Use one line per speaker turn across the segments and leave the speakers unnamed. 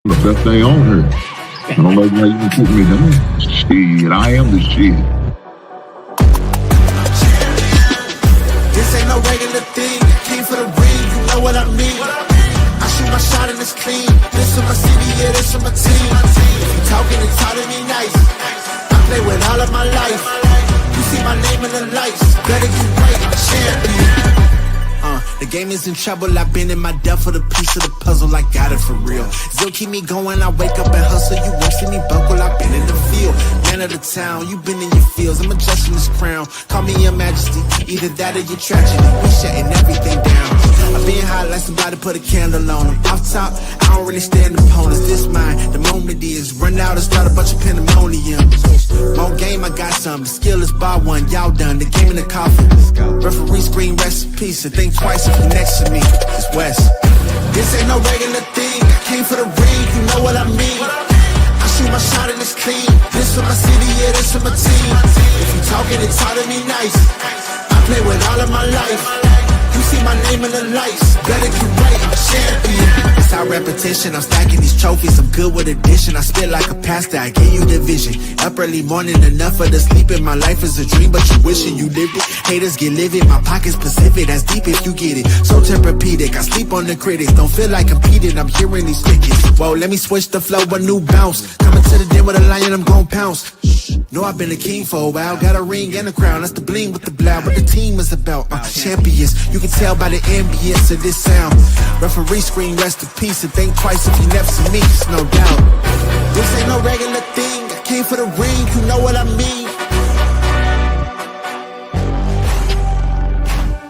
The best thing on her. I don't know why you can put me down. Shit, I am the shit.
This ain't no regular thing. Came for the ring, you know what I mean. I shoot my shot and it's clean. This for my city, yeah, this for my team. If you talking and talking me nice, I play with all of my life. You see my name in the lights. Better get right, champion. The game is in trouble, I've been in my depth for the piece of the puzzle, I got it for real. Still keep me going, I wake up and hustle, you won't see me buckle, I've been in the field. Man of the town, you been in your fields, I'm adjusting this crown. Call me your majesty, either that or your tragedy, we shutting everything down. I've been high like somebody put a candle on them. Off top, I don't really stand opponents, this mine, the moment is run out and start a bunch of pandemonium. More game, I got some, the skill is bar one, y'all done, the game in the coffin. Referee screen, rest in peace, and think twice if you next to me, it's West. This ain't no regular thing, I came for the ring, you know what I mean. I shoot my shot and it's clean, this for my city, yeah, this for my team. If you talking and talk to me nice, I play with all of my life. You see my name in the lights, better get right, I'm champion. It's our repetition, I'm stacking these trophies, I'm good with addition. I spit like a pastor, I gave you the vision. Up early morning, enough of the sleeping. My life is a dream, but you wishing you lived it. Haters get livid, my pocket's Pacific, that's deep if you get it. So Tempur-Pedic, I sleep on the critics. Don't feel like competing, I'm hearing these tickets. Whoa, let me switch the flow, a new bounce. Coming to the den with a lion, I'm gon' pounce. Know I've been a king for a while, got a ring and a crown. That's the bling with the blow, what the team is about. Champions, you can tell by the ambience of this sound. Referee screen, rest in peace, and think twice if you never see me, it's no doubt. This ain't no regular thing, I came for the ring, you know what I mean.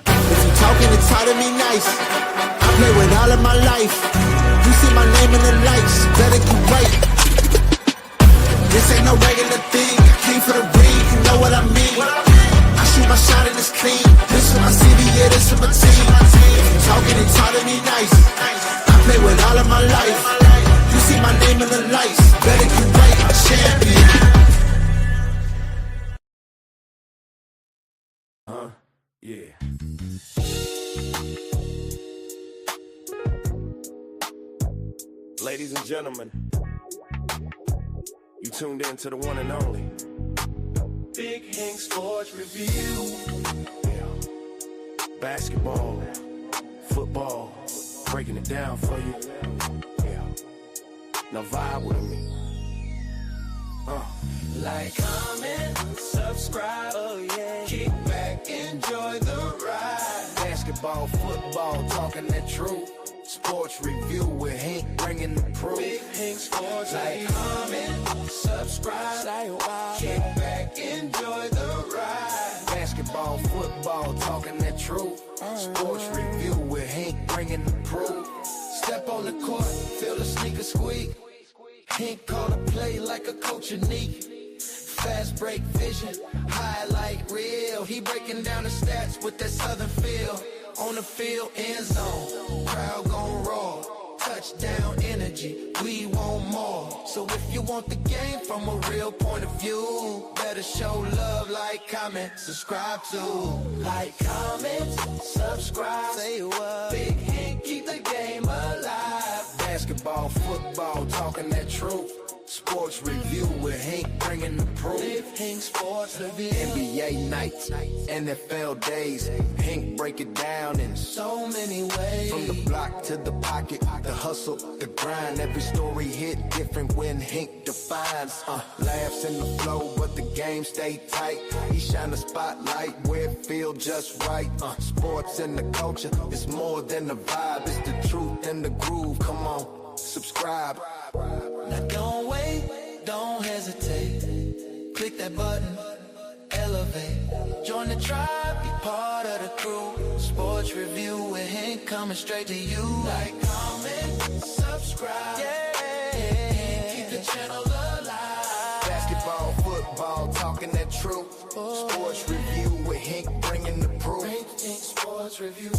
If you talking and talk to me nice, I play with all of my life. You see my name in the lights, better get right. This ain't no regular thing, I came for the ring, you know what I mean. I shoot my shot and it's clean, this for my city, yeah, this for my team. If you talking and talk to me nice, I play with all of my life. You see my name in the lights, better get right, champion.
Yeah. Ladies and gentlemen, you tuned in to the one and only Big Hank Sports Review. Yeah. Basketball, football, breaking it down for you. Yeah. Now vibe with me. Like, comment, subscribe, oh yeah. Kick back, enjoy the ride. Basketball, football, talking that truth. Sports review with Hank bringing the proof. Big Hank Sports. Like, comment, subscribe, say wow. Kick back, enjoy the ride. Basketball, football, talking that truth. Sports review with Hank bringing the proof. Step on the court, feel the sneaker squeak. Hank call a play like a coach unique. Fast break vision, highlight reel. He breaking down the stats with that southern feel. On the field, end zone, crowd gon' roar. Touchdown energy, we want more. So if you want the game from a real point of view, better show love, like, comment, subscribe to. Like, comment, subscribe, say what. Big Hank, keep the game alive. Basketball, football, talking that truth. Sports review with Hank bringing the proof. Big Hank Sports Review. NBA nights, NFL days. Hank break it down in so many ways. From the block to the pocket, the hustle, the grind. Every story hit different when Hank defines. Laughs in the flow, but the game stay tight. He shine the spotlight where it feel just right. Sports and the culture, it's more than a vibe. It's the truth and the groove. Come on, subscribe. Now don't wait, don't hesitate. Click that button, elevate. Join the tribe, be part of the crew. Sports review with Hank coming straight to you. Like, comment, subscribe. Yeah, keep the channel alive. Basketball, football, talking that truth. Sports review with Hank bringing the proof. Hank Sports Review.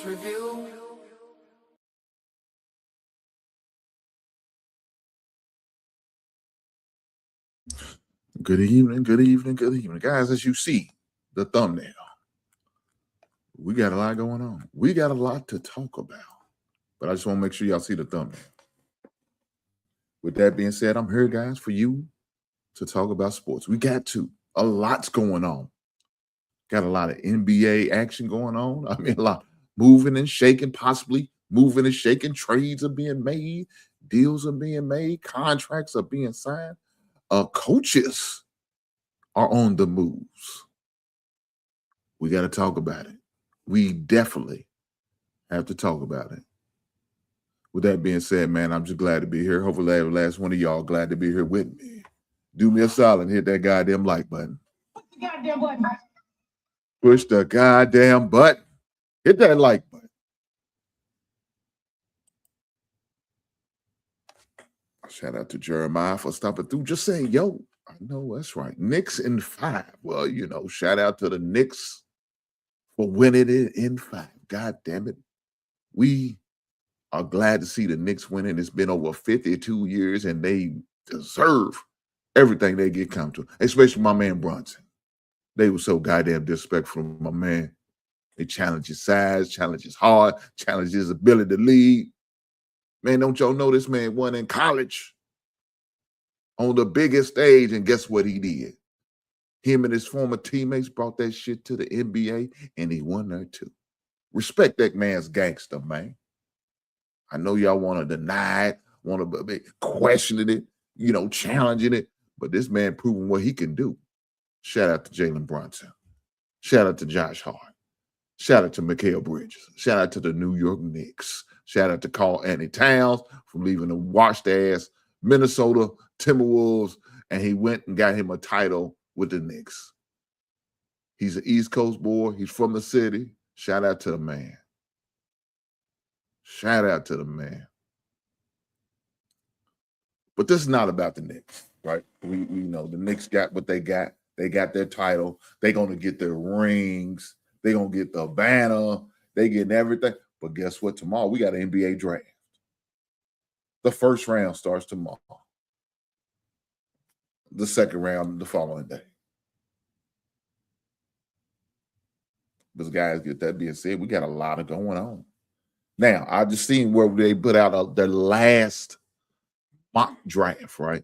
Review.
Good evening, good evening, good evening. Guys, as you see the thumbnail, we got a lot going on. We got a lot to talk about. But I just want to make sure y'all see the thumbnail. With that being said, I'm here, guys, for you to talk about sports. We got to. A lot's going on. Got a lot of NBA action going on. I mean, a lot moving and shaking, possibly moving and shaking. Trades are being made. Deals are being made. Contracts are being signed. Coaches are on the moves. We got to talk about it. We definitely have to talk about it. With that being said, man, I'm just glad to be here. Hopefully every last one of y'all glad to be here with me. Do me a solid and hit that goddamn like button.
Push the goddamn button.
Push the goddamn button. Hit that like button. Shout out to Jeremiah for stopping through. Just saying, yo, I know that's right. Knicks in 5. Well, you know, shout out to the Knicks for winning it in 5. God damn it. We are glad to see the Knicks winning. It's been over 52 years, and they deserve everything they get come to, especially my man Brunson. They were so goddamn disrespectful, my man. They challenge his size, challenge his heart, challenge his ability to lead. Man, don't y'all know this man won in college on the biggest stage, and guess what he did? Him and his former teammates brought that shit to the NBA, and he won there too. Respect that man's gangster, man. I know y'all want to deny it, want to be questioning it, you know, challenging it, but this man proving what he can do. Shout out to Jalen Brunson. Shout out to Josh Hart. Shout out to Mikal Bridges. Shout out to the New York Knicks. Shout out to Karl Anthony Towns from leaving the washed-ass Minnesota Timberwolves, and he went and got him a title with the Knicks. He's an East Coast boy. He's from the city. Shout out to the man. Shout out to the man. But this is not about the Knicks, right? We know the Knicks got what they got. They got their title. They're going to get their rings. They're going to get the banner. They getting everything. But guess what? Tomorrow we got an NBA draft. The first round starts tomorrow. The second round the following day. But guys, get that being said, we got a lot of going on. Now, I just seen where they put out their last mock draft, right?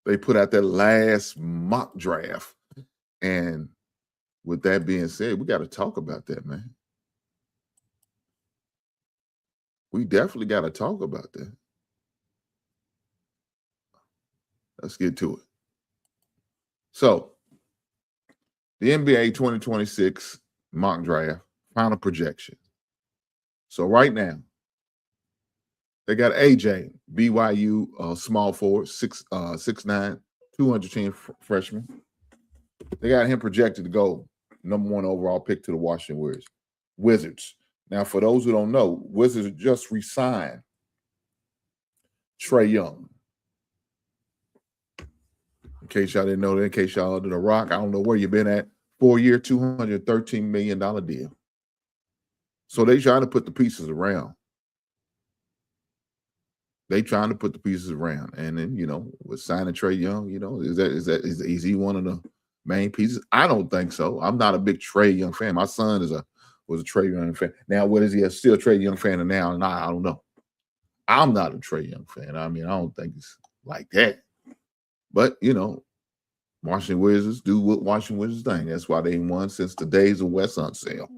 They put out their last mock draft. And with that being said, we got to talk about that, man. We definitely got to talk about that. Let's get to it. So, the NBA 2026 mock draft, final projection. So right now, they got AJ, BYU small forward, 6'9", 210 freshman. They got him projected to go #1 overall pick to the Washington Wizards. Now, for those who don't know, Wizards just re-signed Trae Young. In case y'all didn't know that, in case y'all under the rock, I don't know where you've been at. 4-year, $213 million deal. So they trying to put the pieces around. They trying to put the pieces around. And then, you know, with signing Trae Young, you know, is he one of the main pieces? I don't think so. I'm not a big Trae Young fan. My son was a Trae Young fan. Now, what is he? Still a Trae Young fan now? Nah, I don't know. I'm not a Trae Young fan. I mean, I don't think it's like that. But, you know, Washington Wizards do what Washington Wizards thing. That's why they won since the days of Wes Unseld.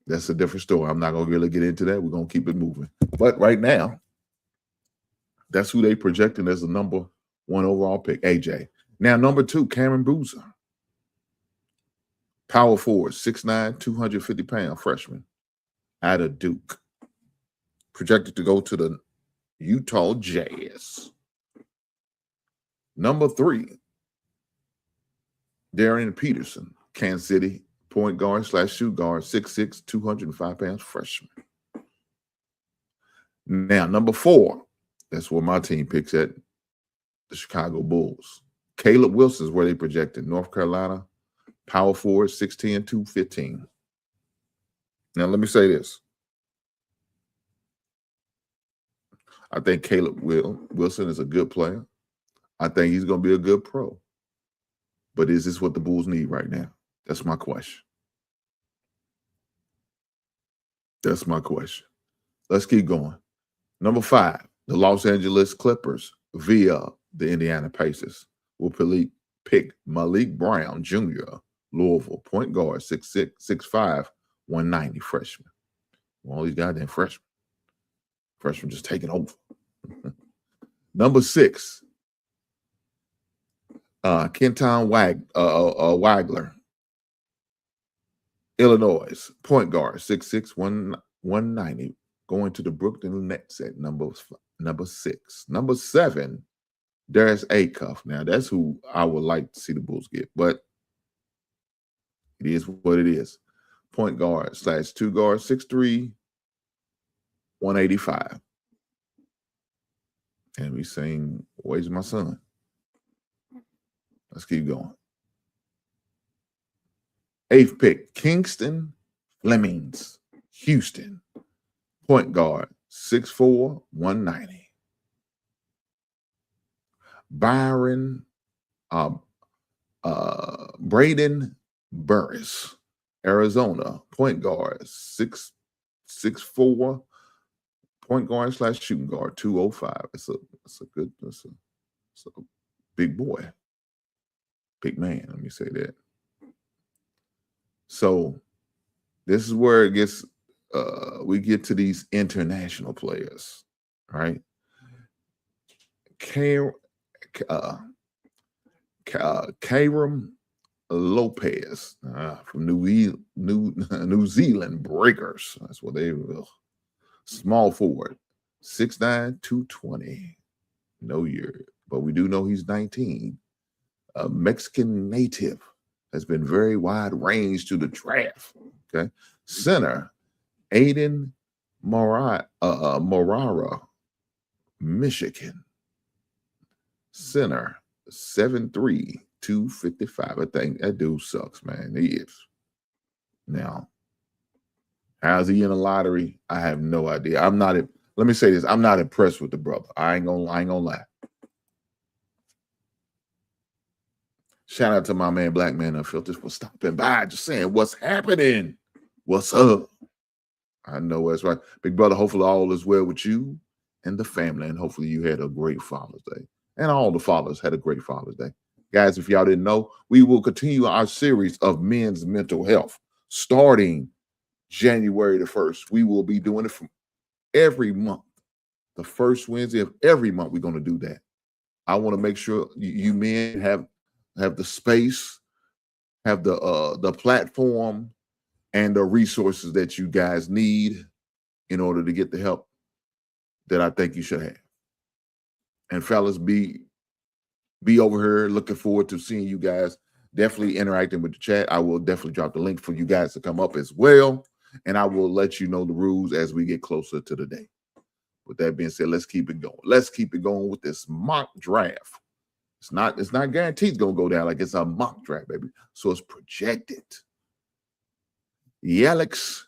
That's a different story. I'm not going to really get into that. We're going to keep it moving. But right now, that's who they projecting as the #1 overall pick, AJ. Now, #2, Cameron Boozer. Power forward, 6'9", 250-pound freshman out of Duke. Projected to go to the Utah Jazz. #3, Darian Peterson, Kansas City point guard / shoot guard, 6'6", 205 pounds freshman. Now, #4, that's where my team picks at, the Chicago Bulls. Caleb Wilson is where they projected, North Carolina, power forward, 6'10", 215. Now, let me say this. I think Caleb Wilson is a good player. I think he's going to be a good pro. But is this what the Bulls need right now? That's my question. That's my question. Let's keep going. Number 5, the Los Angeles Clippers via the Indiana Pacers will pick Malik Brown Jr., Louisville, point guard, 6'6", 6'5", 190 freshman. All these goddamn freshmen. Freshmen just taking over. Number 6, Kenton Wagler, Illinois, point guard, 6'6", 190, going to the Brooklyn Nets at number 6. Number 7, Darius Acuff. Now, that's who I would like to see the Bulls get, but it is what it is. Point guard / 2 guard, 6'3", 185. And we saying, where's my son? Let's keep going. 8th pick, Kingston Flemings, Houston, point guard, 6'4", 190. Braden Burris, Arizona, point guard, 6'4", point guard / shooting guard, 205. It's a big boy. Big man, let me say that. So this is where it gets, we get to these international players, right? Karam Lopez from New Zealand Breakers. That's what they will. Small forward, 6'9", 220. No year, but we do know he's 19. A Mexican native, has been very wide range to the draft. Okay, center Aiden Morara, Michigan. Center 7'3", 255. I think that dude sucks, man. He is. Now, how's he in the lottery? I have no idea. Let me say this. I'm not impressed with the brother. I ain't gonna lie. Shout out to my man, Black Man Unfiltered, for stopping by. Just saying, what's happening? What's up? I know that's right. Big brother, hopefully all is well with you and the family, and hopefully you had a great Father's Day. And all the fathers had a great Father's Day. Guys, if y'all didn't know, we will continue our series of men's mental health starting January the 1st. We will be doing it from every month. The first Wednesday of every month, we're going to do that. I want to make sure you men have the space, have the platform, and the resources that you guys need in order to get the help that I think you should have. And fellas, be over here. Looking forward to seeing you guys. Definitely interacting with the chat. I will definitely drop the link for you guys to come up as well. And I will let you know the rules as we get closer to the day. With that being said, let's keep it going. Let's keep it going with this mock draft. It's not guaranteed it's going to go down, like it's a mock draft, baby. So it's projected. Alex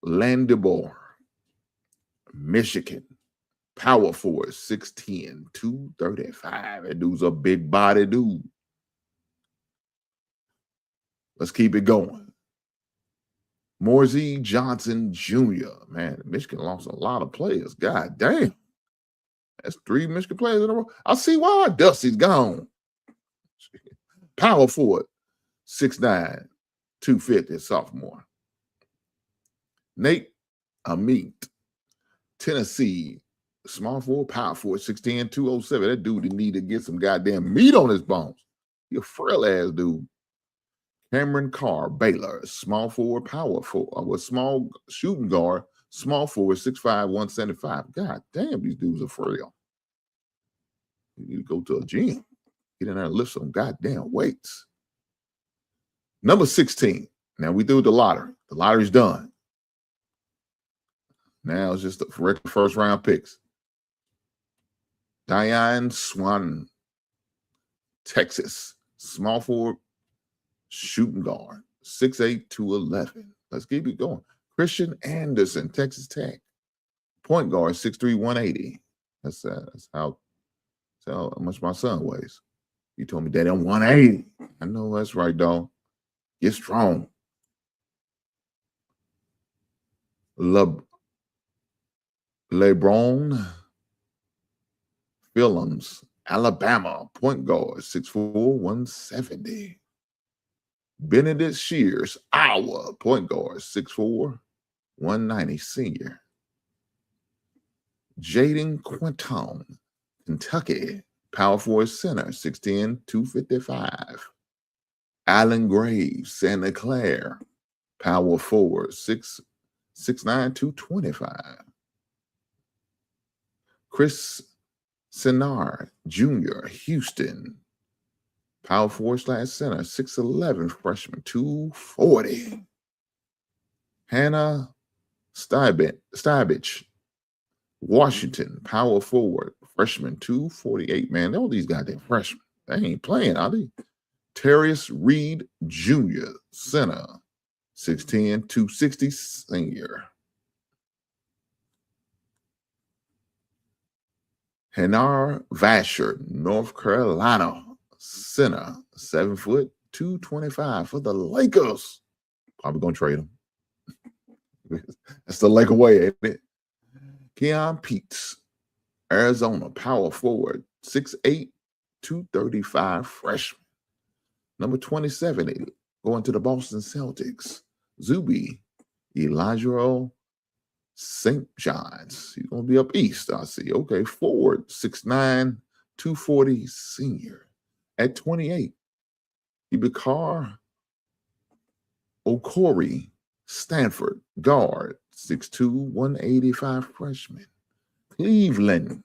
Landibor, Michigan. Power forward, 6'10", 235. That dude's a big body dude. Let's keep it going. Morsey Johnson Jr. Man, Michigan lost a lot of players. God damn. That's 3 Michigan players in a row. I see why Dusty's gone. Power forward, 6'9", 250, sophomore. Nate Amit, Tennessee. Small forward, power forward, 6'10", 207. That dude need to get some goddamn meat on his bones. He a frail ass dude. Cameron Carr, Baylor, small forward, power forward, with small shooting guard, small forward, 6'5", 175. God damn, these dudes are frail. You need to go to a gym. Get in there and lift some goddamn weights. Number 16. Now we do the lottery. The lottery's done. Now it's just the first round picks. Diane Swan, Texas, small forward, shooting guard, 6'8", 211. Let's keep it going. Christian Anderson, Texas Tech. Point guard, 6'3", 180. That's how much my son weighs. He told me, Daddy, I'm 180. I know that's right, dog. Get strong. LeBron Phillips, Alabama, point guard, 6'4", 170. Benedict Shears, Iowa, point guard, 6'4", 190, senior. Jaden Quinton, Kentucky, power forward center, 6'10", 255. Allen Graves, Santa Clara, power forward, 6'9", 225. Chris Sinnard Jr., Houston, power forward / center, 6'11", freshman, 240. Hannah Stybich, Washington, power forward, freshman, 248. Man, all these goddamn freshmen, they ain't playing, are they? Terrius Reed Jr., center, 6'10", 260, senior. Hanar Vasher, North Carolina, center, 7 foot, 225 for the Lakers. Probably gonna trade him. That's the Laker way, ain't it? Keon Peets, Arizona, power forward, 6'8", 235, freshman. Number 27, going to the Boston Celtics. Zuby Elijah St. John's. He's going to be up east, I see. Okay, forward, 6'9", 240, senior. At 28, Ibikar Okori, Stanford, guard, 6'2", 185, freshman. Cleveland,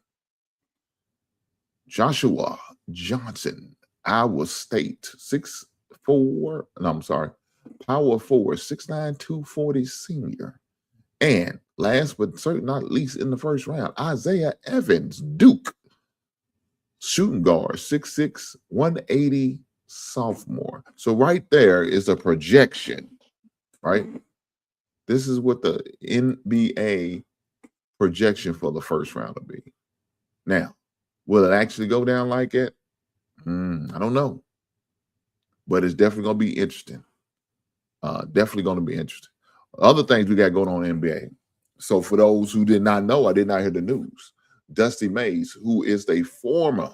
Joshua Johnson, Iowa State, power forward, 6'9", 240, senior. And last but certainly not least in the first round, Isaiah Evans, Duke, shooting guard, 6'6", 180, sophomore. So right there is a projection, right? This is what the NBA projection for the first round will be. Now, will it actually go down like that? I don't know. But it's definitely going to be interesting. Definitely going to be interesting. Other things we got going on in the NBA. So for those who did not know, I did not hear the news. Dusty Mays, who is the former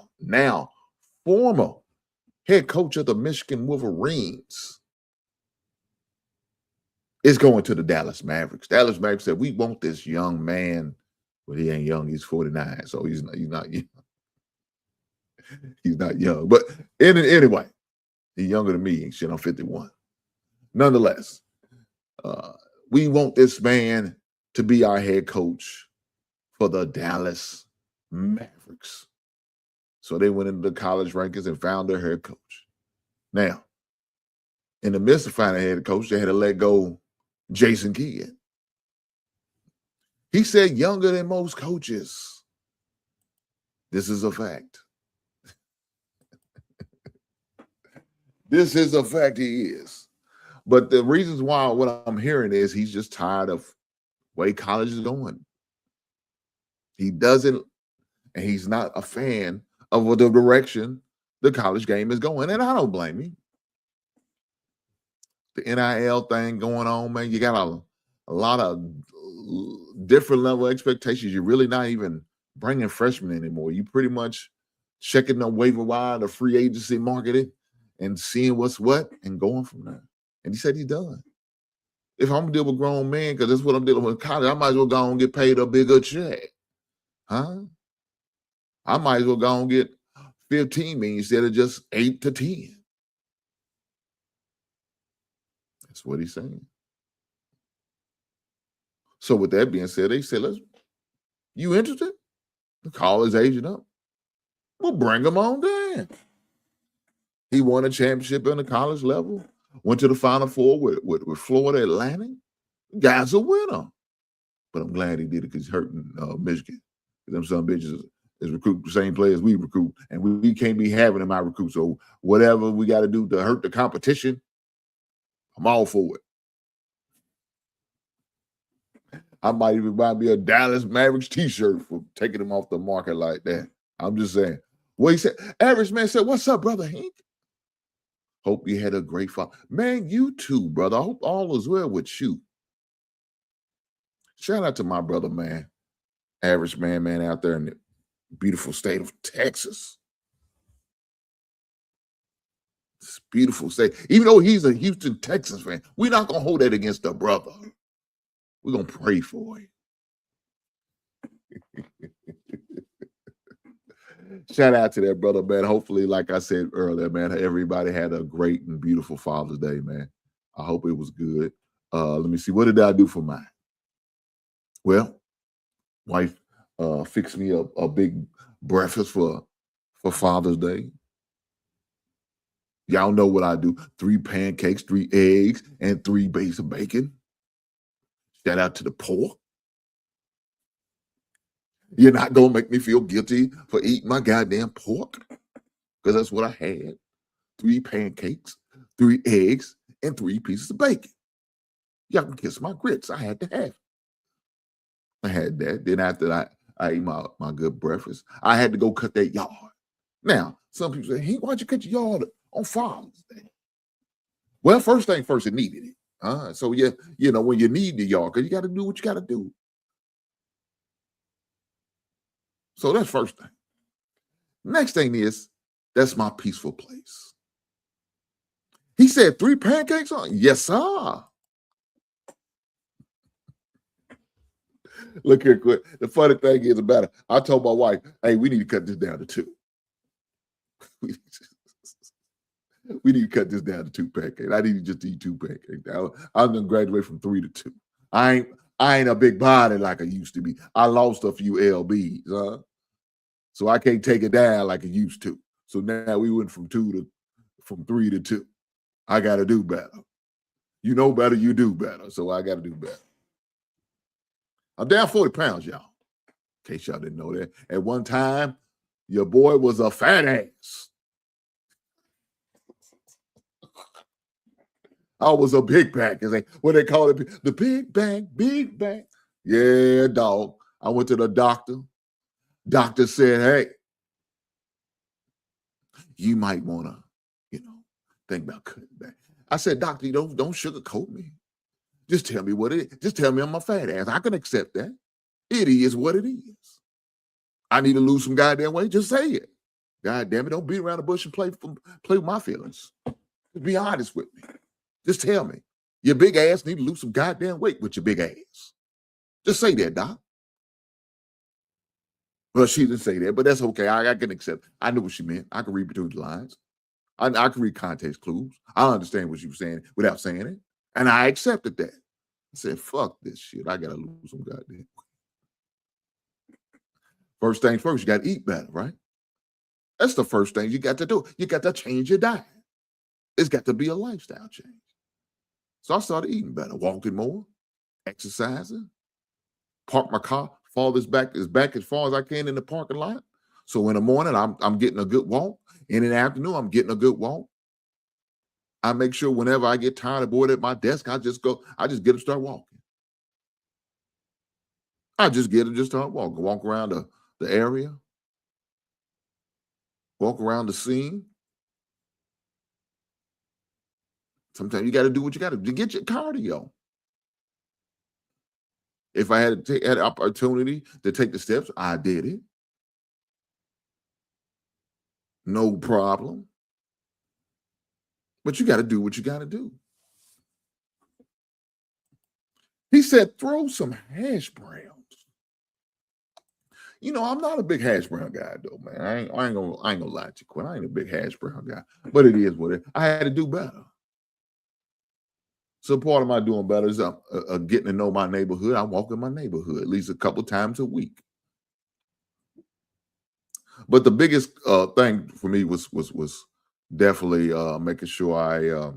head coach of the Michigan Wolverines, is going to the Dallas Mavericks. Dallas Mavericks said, we want this young man. Well, he ain't young. He's 49, so he's not young. He's not young. But anyway, he's younger than me. Shit, I'm 51. Nonetheless, we want this man to be our head coach for the Dallas Mavericks. So they went into the college rankings and found their head coach. Now, in the midst of finding a head coach, they had to let go Jason Kidd. He said younger than most coaches. This is a fact. This is a fact, he is. But the reasons why what I'm hearing is he's just tired of the way college is going. He doesn't, and he's not a fan of the direction the college game is going. And I don't blame him. The NIL thing going on, man, you got a lot of different level expectations. You're really not even bringing freshmen anymore. You pretty much checking the waiver wire, the free agency marketing, and seeing what's what and going from there. And he said he's done. If I'm dealing with grown men, because that's what I'm dealing with in college, I might as well go and get paid a bigger check. Huh? I might as well go and get 15 million instead of just 8 to 10. That's what he's saying. So with that being said, they said, you interested? Call his agent up. We'll bring him on down. He won a championship on the college level, went to the Final Four with Florida Atlantic. The guy's a winner. But I'm glad he did it because he's hurting Michigan. Them some bitches is recruit the same players we recruit, and we can't be having them out recruit. So whatever we got to do to hurt the competition, I'm all for it. I might even buy me a Dallas Mavericks t-shirt for taking them off the market like that. I'm just saying. Well, he said, Average Man said, what's up, brother Hank? Hope you had a great fall. Man, you too, brother. I hope all is well with you. Shout out to my brother, man. Average man out there in the beautiful state of Texas. It's a beautiful state. Even though he's a Houston, Texas fan, we're not going to hold that against the brother. We're going to pray for him. Shout out to that brother, man. Hopefully, like I said earlier, man, everybody had a great and beautiful Father's Day, man. I hope it was good. Let me see. What did I do for mine? Well, wife fixed me a big breakfast for Father's Day. Y'all know what I do. 3 pancakes, 3 eggs, and 3 bases of bacon. Shout out to the poor. You're not going to make me feel guilty for eating my goddamn pork, because that's what I had. 3 pancakes, 3 eggs, and 3 pieces of bacon. Y'all can kiss my grits. I had to have it. I had that. Then after that, I ate my good breakfast. I had to go cut that yard. Now, some people say, hey, why'd you cut your yard on Father's Day? Well, first thing first, it needed it. So, yeah, you know, when you need the yard, because you got to do what you got to do. So that's first thing. Next thing is, that's my peaceful place. He said 3 pancakes on? Yes, sir. Look here, quick. The funny thing is about it, I told my wife, hey, we need to cut this down to 2. We need to cut this down to 2 pancakes. I need to just eat 2 pancakes. I'm going to graduate from 3 to 2. I ain't a big body like I used to be. I lost a few lbs, huh? So I can't take it down like I used to. So now we went from 3 to 2. I got to do better. You know better, you do better. So I got to do better. I'm down 40 pounds, y'all. In case y'all didn't know that. At one time, your boy was a fat ass. I was a big bag. What they call it? The big bag, big bag. Yeah, dog. I went to the doctor. Doctor said, hey, you might want to, think about cutting back. I said, doctor, don't sugarcoat me. Just tell me what it is. Just tell me I'm a fat ass. I can accept that. It is what it is. I need to lose some goddamn weight. Just say it. God damn it. Don't beat around the bush and play with my feelings. Just be honest with me. Just tell me. Your big ass need to lose some goddamn weight with your big ass. Just say that, doc. Well, she didn't say that, but that's okay. I can accept. I knew what she meant. I can read between the lines. I can read context clues. I understand what she was saying without saying it. And I accepted that. I said, fuck this shit. I got to lose some goddamn weight. First things first, you got to eat better, right? That's the first thing you got to do. You got to change your diet. It's got to be a lifestyle change. So I started eating better, walking more, exercising, park my car as back as far as I can in the parking lot. So in the morning, I'm getting a good walk. In the afternoon, I'm getting a good walk. I make sure whenever I get tired of bored at my desk, I just get up and start walking. I just get up and just start walking. Walk around the area. Walk around the scene. Sometimes you got to do what you got to do to get your cardio. If I had an opportunity to take the steps, I did it. No problem. But you got to do what you got to do. He said, throw some hash browns. I'm not a big hash brown guy, though, man. I ain't gonna lie to you, Quinn. I ain't a big hash brown guy. But it is what it is. I had to do better. So part of my doing better is getting to know my neighborhood. I walk in my neighborhood at least a couple times a week. But the biggest thing for me was definitely making sure I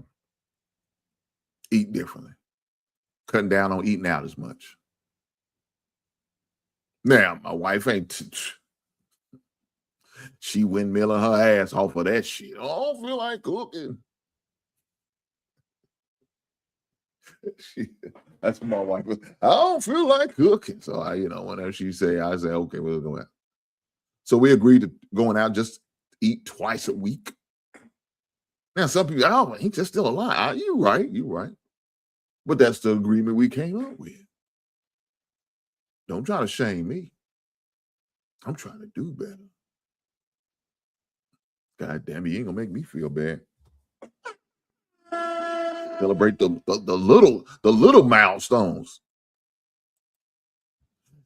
eat differently, cutting down on eating out as much. Now, my wife ain't, she windmilling her ass off of that shit. I don't feel like cooking. That's my wife. I don't feel like cooking. So whenever she say, I say, okay, we'll go out. So we agreed to going out just eat twice a week. Now some people, oh, he's just still alive. You right. But that's the agreement we came up with. Don't try to shame me. I'm trying to do better. God damn it, you ain't gonna make me feel bad. Celebrate the little milestones.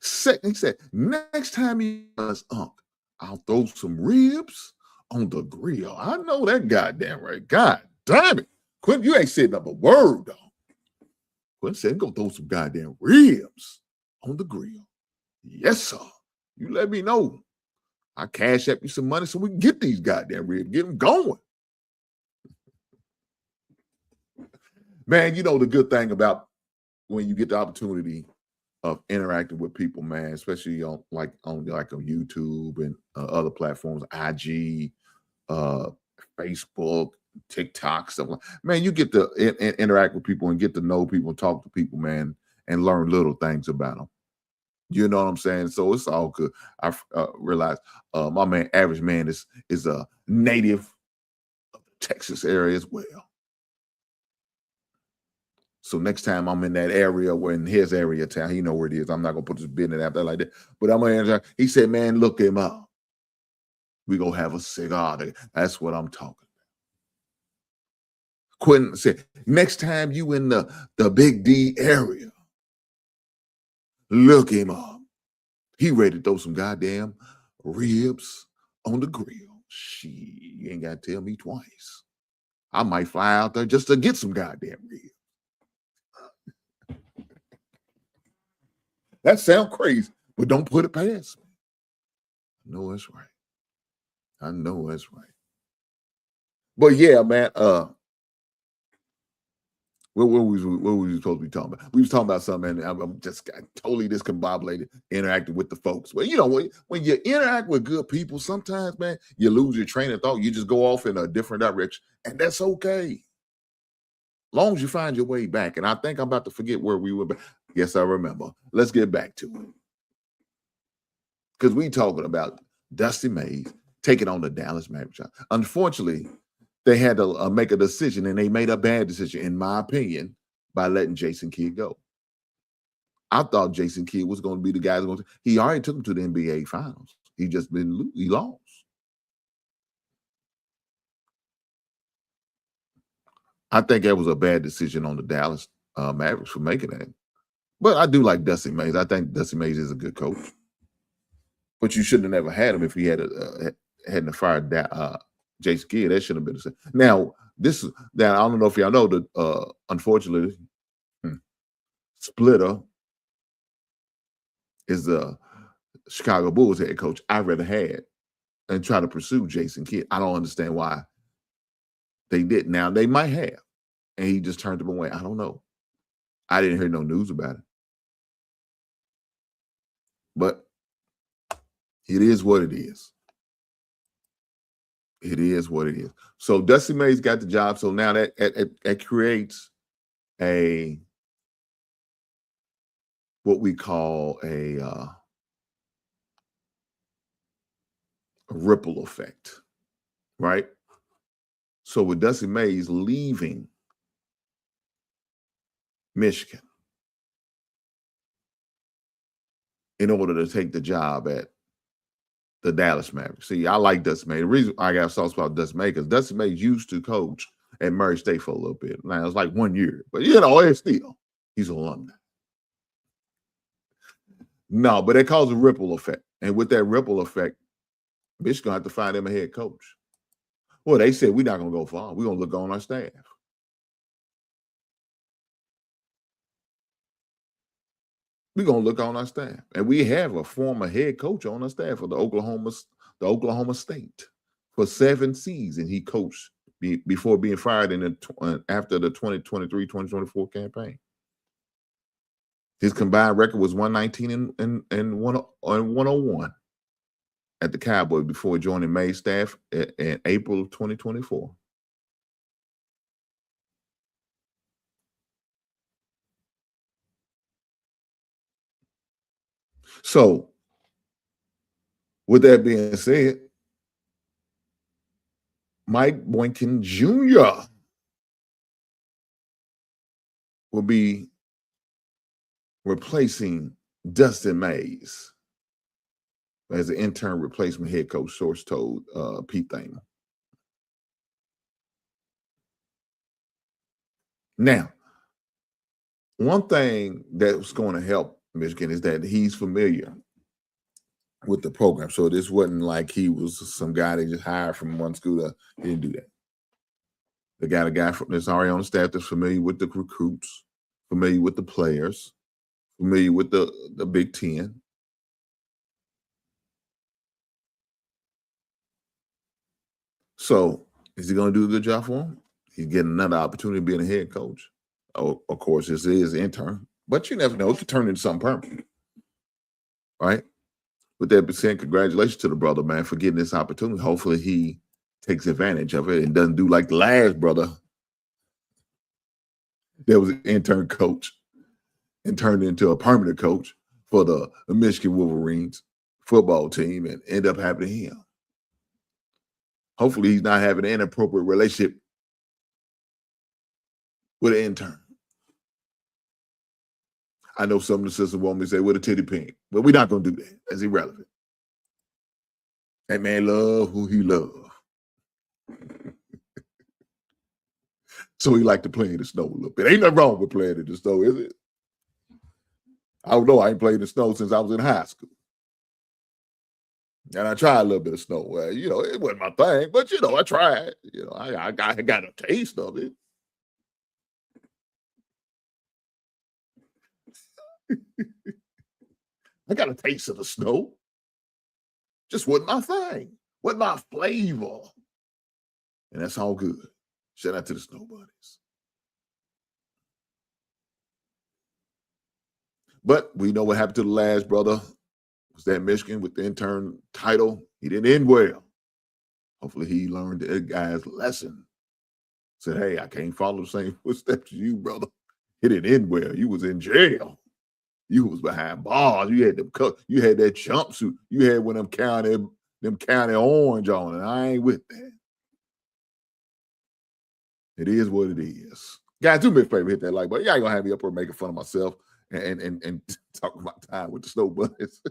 He said, next time he does I'll throw some ribs on the grill. I know that goddamn right. God damn it. Quentin, you ain't said up a word, though. Quentin said, go throw some goddamn ribs on the grill. Yes, sir. You let me know. I cash up you some money so we can get these goddamn ribs, get them going. Man, the good thing about when you get the opportunity of interacting with people, man, especially on YouTube and other platforms, IG, Facebook, TikTok, stuff like, man, you get to interact with people and get to know people and talk to people, man, and learn little things about them. You know what I'm saying? So it's all good. I realized my man, Average Man, is a native of the Texas area as well. So next time I'm in that area, or in his area town, he know where it is. I'm not gonna put this business out there like that. But I'm gonna answer. He said, "Man, look him up. We gonna have a cigar." That's what I'm talking about. Quentin said, "Next time you in the Big D area, look him up. He ready to throw some goddamn ribs on the grill. She ain't gotta tell me twice. I might fly out there just to get some goddamn ribs." That sounds crazy, but don't put it past me. I know that's right. But yeah, man, what was we supposed to be talking about? We was talking about something, and I'm just totally discombobulated interacting with the folks. Well, when you interact with good people, sometimes, man, you lose your train of thought. You just go off in a different direction, and that's okay. Long as you find your way back. And I think I'm about to forget where we were. Yes, I remember. Let's get back to it. Because we talking about Dusty Mays taking on the Dallas Mavericks. Unfortunately, they had to make a decision, and they made a bad decision, in my opinion, by letting Jason Kidd go. I thought Jason Kidd was going to be the guy. He already took him to the NBA Finals. He lost. I think that was a bad decision on the Dallas Mavericks for making that. But I do like Dusty Mays. I think Dusty Mays is a good coach. But you shouldn't have never had him if he hadn't fired Jason Kidd. That shouldn't have been the same. Now, I don't know if y'all know that, unfortunately, Splitter is the Chicago Bulls head coach I rather had and try to pursue Jason Kidd. I don't understand why they didn't. Now, they might have, and he just turned them away. I don't know. I didn't hear no news about it. But it is what it is. It is what it is. So Dusty Mays got the job. So now that creates what we call a ripple effect, right? So with Dusty Mays leaving Michigan in order to take the job at the Dallas Mavericks. See, I like Dusty Mays. The reason I got sauce about Dusty Mays because Dusty Mays used to coach at Murray State for a little bit. Now, it was like 1 year, but it's still, he's an alumni. No, but it caused a ripple effect. And with that ripple effect, Michigan have to find him a head coach. Well, they said, we're not going to go far. We're going to look on our staff. We're going to look on our staff. And we have a former head coach on our staff for the Oklahoma State. For 7 seasons, he coached before being fired after the 2023-2024 campaign. His combined record was 119 and 101 at the Cowboys before joining May's staff in April of 2024. So, with that being said, Mike Boynton Jr. will be replacing Dustin Mays as an intern replacement head coach, source told Pete Thamer. Now, one thing that's going to help Michigan is that he's familiar with the program. So this wasn't like he was some guy they just hired from one school. He didn't do that. They got a guy that's already on the staff that's familiar with the recruits, familiar with the players, familiar with the Big Ten. So is he going to do a good job for him? He's getting another opportunity of being a head coach. Oh, of course, this is intern, but you never know. It could turn into something permanent, right? With that being said, congratulations to the brother, man, for getting this opportunity. Hopefully he takes advantage of it and doesn't do like the last brother that was an intern coach and turned into a permanent coach for the Michigan Wolverines football team and end up having him. Hopefully he's not having an inappropriate relationship with an intern. I know some of the sisters want me to say with a titty pink, but we're not going to do that. That's irrelevant. That man love who he love. So he like to play in the snow a little bit. Ain't nothing wrong with playing in the snow, is it? I don't know. I ain't played in the snow since I was in high school. And I tried a little bit of snow. Well, it wasn't my thing, but, I tried. I got a taste of it. I got a taste of the snow. Just wasn't my thing. Wasn't my flavor. And that's all good. Shout out to the Snow Buddies. But we know what happened to the last brother. Was that Michigan with the intern title? He didn't end well. Hopefully he learned that guy's lesson. Said, hey, I can't follow the same footsteps as you, brother. It didn't end well. You was in jail. You was behind bars. You had you had that jumpsuit. You had one of them county orange on, and I ain't with that. It is what it is. Guys, do me a favor, hit that like button. Y'all ain't gonna have me up here making fun of myself and talking about time with the Snow Buddies.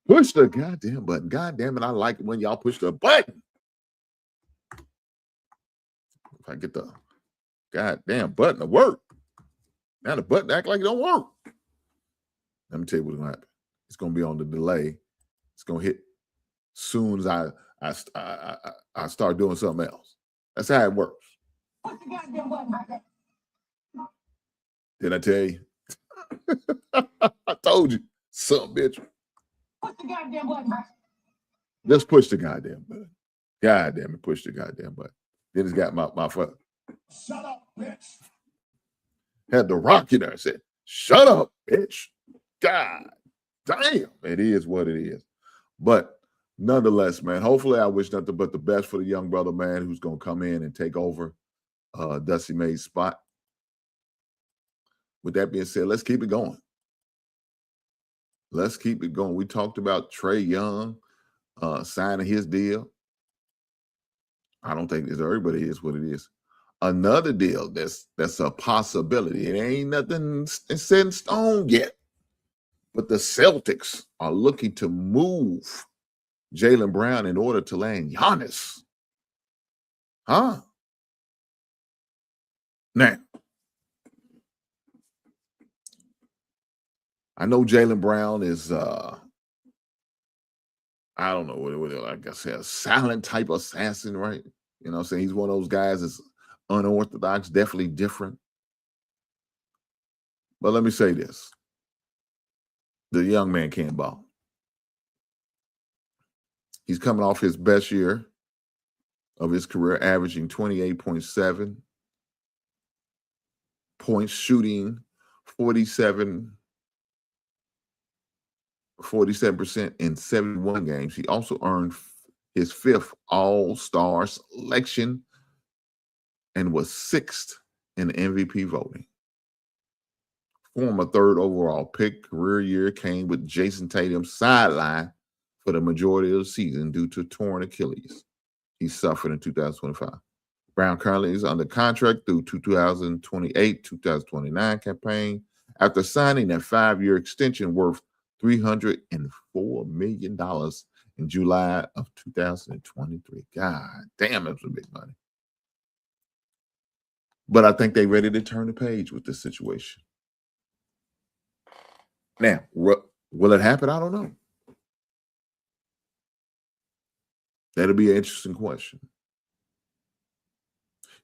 Push the goddamn button. God damn it, I like it when y'all push the button. If I get the goddamn button to work. Now the button act like it don't work. Let me tell you what's gonna happen. It's gonna be on the delay. It's gonna hit soon as I start doing something else. That's how it works. Did I tell you? I told you, some bitch. Just push the goddamn button. God damn it, push the goddamn button. Then it's got my phone. Shut up, bitch. Had the rock in there. I said, shut up, bitch. God damn. It is what it is. But nonetheless, man, hopefully I wish nothing but the best for the young brother, man, who's going to come in and take over Dusty May's spot. With that being said, let's keep it going. Let's keep it going. We talked about Trae Young signing his deal. I don't think everybody is what it is. Another deal that's a possibility. It ain't nothing set in stone yet. But the Celtics are looking to move Jaylen Brown in order to land Giannis. Huh? Now, I know Jaylen Brown is, I don't know what like I said, a silent type assassin, right? You know what I'm saying? He's one of those guys that's unorthodox, definitely different. But let me say this. The young man can't ball. He's coming off his best year of his career, averaging 28.7 points, shooting 47% in 71 games. He also earned his 5th All-Star selection and was 6th in MVP voting. former 3rd overall pick, career year came with Jason Tatum sidelined for the majority of the season due to torn Achilles he suffered in 2025. Brown currently is under contract through 2028-2029 campaign after signing a 5-year extension worth $304 million in July of 2023. God damn, that's some big money. But I think they're ready to turn the page with this situation. Now, will it happen? I don't know. That'll be an interesting question.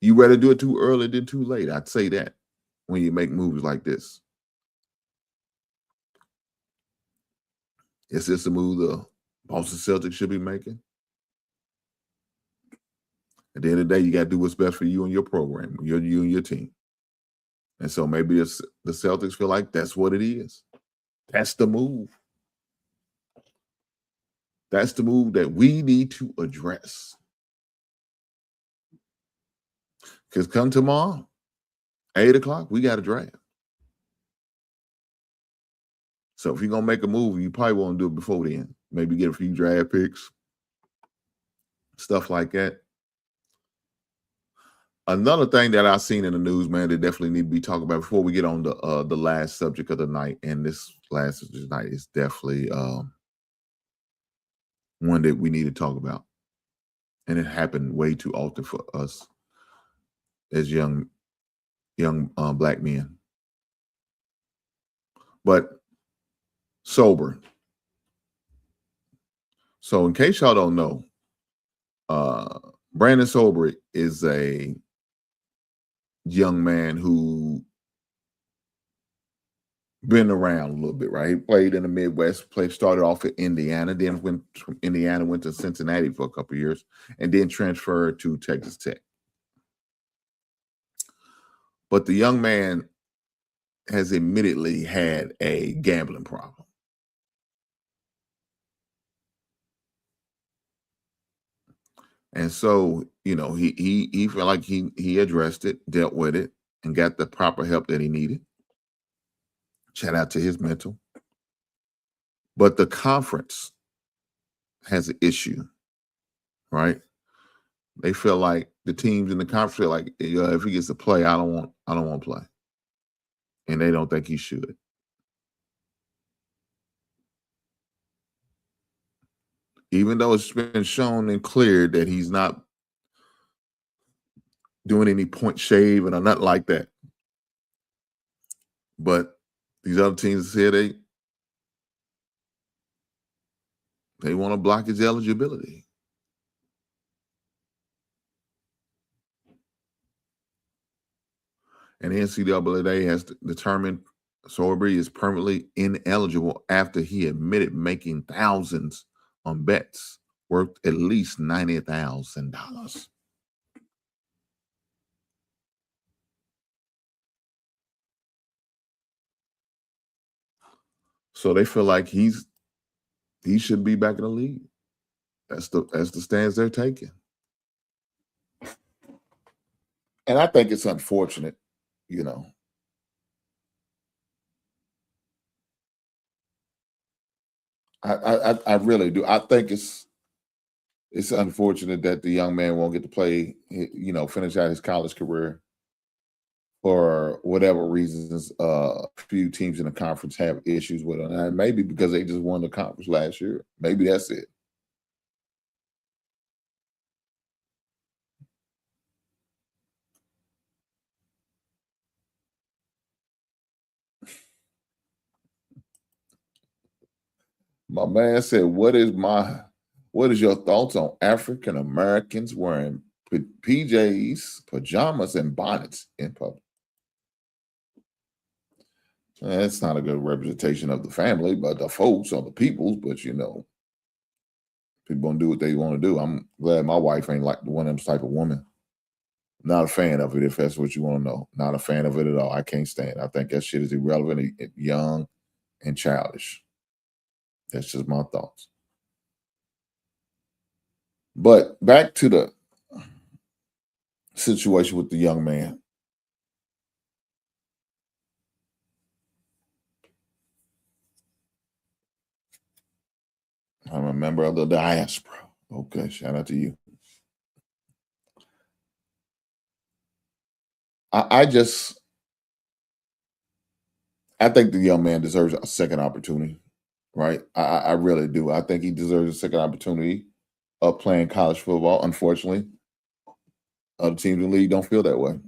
You rather do it too early than too late. I'd say that when you make moves like this. Is this a move the Boston Celtics should be making? At the end of the day, you got to do what's best for you and your program, you and your team. And so maybe the Celtics feel like that's what it is. That's the move. That's the move that we need to address. Because come tomorrow, 8 o'clock, we got a draft. So if you're going to make a move, you probably want to do it before then. Maybe get a few draft picks, stuff like that. Another thing that I've seen in the news, man, that definitely need to be talked about before we get on the last subject of the night, and this last subject of the night is definitely one that we need to talk about. And it happened way too often for us as young black men. But sober. So in case y'all don't know, Brandon Sober is a young man who been around a little bit, right? He played in the Midwest, started off at Indiana, then went from Indiana, went to Cincinnati for a couple of years, and then transferred to Texas Tech. But the young man has admittedly had a gambling problem. And so, you know, he felt like he addressed it, dealt with it, and got the proper help that he needed. Shout out to his mental. But the conference has an issue, right? They feel like the teams in the conference feel like, if he gets to play, I don't want to play. And they don't think he should. Even though it's been shown and cleared that he's not doing any point shaving or nothing like that. But these other teams here, they want to block his eligibility. And the NCAA has determined Sorby is permanently ineligible after he admitted making thousands on bets worth at least $90,000. So they feel like he should be back in the league. That's the stance they're taking. And I think it's unfortunate, you know. I really do. I think it's unfortunate that the young man won't get to play, you know, finish out his college career for whatever reasons. A few teams in the conference have issues with him. And maybe because they just won the conference last year. Maybe that's it. My man said, what is your thoughts on African Americans wearing PJs, pajamas, and bonnets in public? That's not a good representation of the family, but the folks or the peoples, but you know, people gonna do what they want to do. I'm glad my wife ain't like one of them type of woman. Not a fan of it, if that's what you want to know. Not a fan of it at all. I can't stand it. I think that shit is irrelevant, young, and childish. That's just my thoughts. But back to the situation with the young man. I'm a member of the diaspora. Okay, shout out to you. I think the young man deserves a second opportunity, right? I really do. I think he deserves a second opportunity of playing college football. Unfortunately, other teams in the league don't feel that way.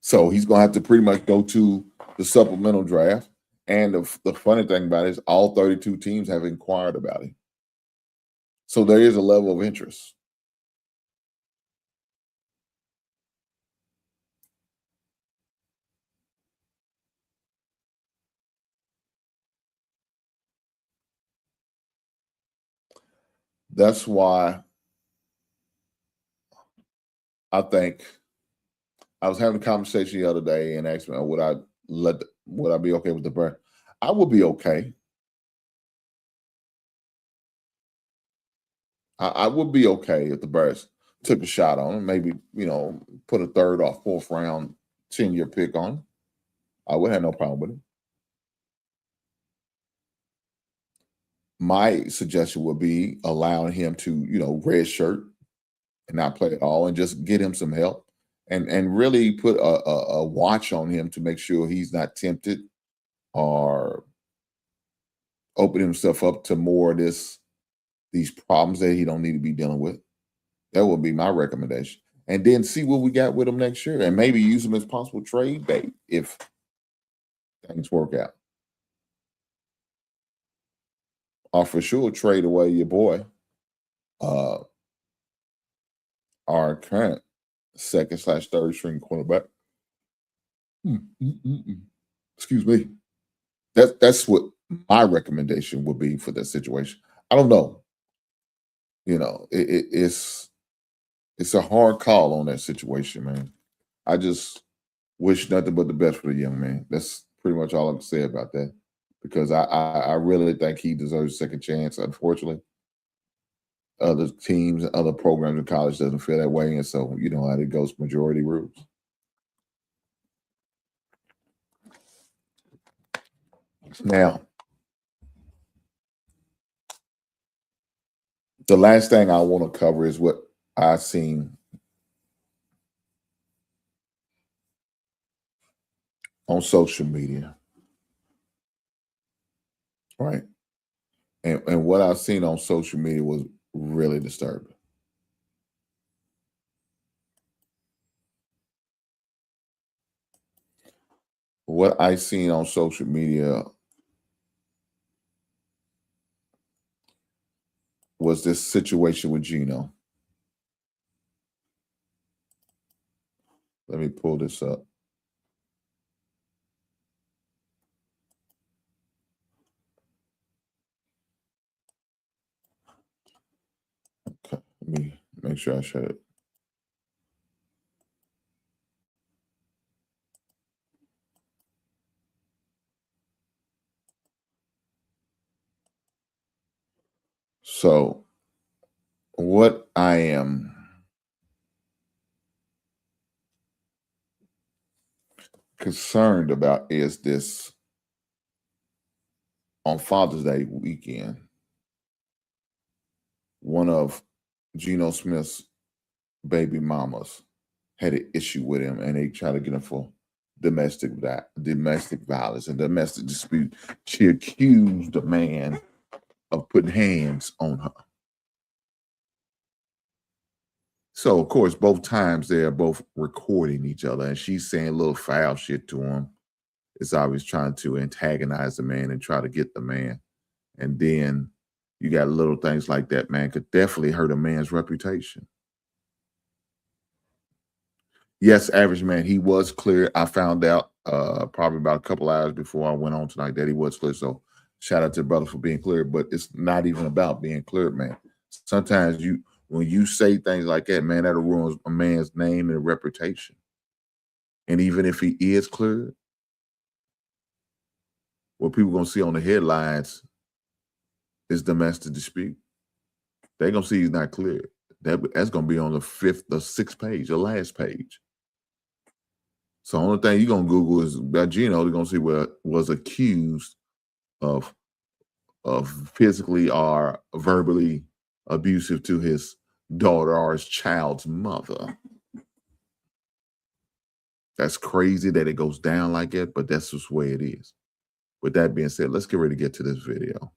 So he's going to have to pretty much go to the supplemental draft. And the funny thing about it is all 32 teams have inquired about him. So there is a level of interest. That's why I think I was having a conversation the other day and asked me, would I be okay with the Bears? I would be okay. I would be okay if the Bears took a shot on him, maybe, put a third or fourth round 10-year pick on him. I would have no problem with it. My suggestion would be allowing him to, red shirt and not play at all and just get him some help and really put a watch on him to make sure he's not tempted or open himself up to more of these problems that he don't need to be dealing with. That would be my recommendation. And then see what we got with him next year and maybe use him as possible trade bait if things work out. Or for sure trade away your boy, our current second/third string quarterback. Excuse me. That's what my recommendation would be for that situation. I don't know. It's a hard call on that situation, man. I just wish nothing but the best for the young man. That's pretty much all I can say about that. Because I really think he deserves a second chance. Unfortunately, other teams, other programs in college doesn't feel that way. And so, you know how it goes, majority rules. Now, the last thing I want to cover is what I've seen on social media. Right. And what I've seen on social media was really disturbing. What I seen on social media was this situation with Geno. Let me pull this up. Okay, let me make sure I shut it. So, what I am concerned about is this on Father's Day weekend. One of Geno Smith's baby mamas had an issue with him, and they tried to get him for domestic violence and domestic dispute. She accused the man of putting hands on her. So, of course, both times they are both recording each other, and she's saying little foul shit to him. It's always trying to antagonize the man and try to get the man. And then you got little things like that, man, could definitely hurt a man's reputation. Yes, average man, he was clear. I found out probably about a couple hours before I went on tonight that he was clear. So shout out to the brother for being clear, but it's not even about being clear, man. Sometimes when you say things like that, man, that'll ruin a man's name and reputation. And even if he is clear, what people gonna see on the headlines is domestic dispute. They're gonna see he's not clear. That's gonna be on the 5th or 6th page, the last page. So the only thing you're gonna Google is about Geno. They're gonna see what was accused of physically or verbally abusive to his daughter or his child's mother. That's crazy that it goes down like that, but that's just the way it is. With that being said, let's get ready to get to this video.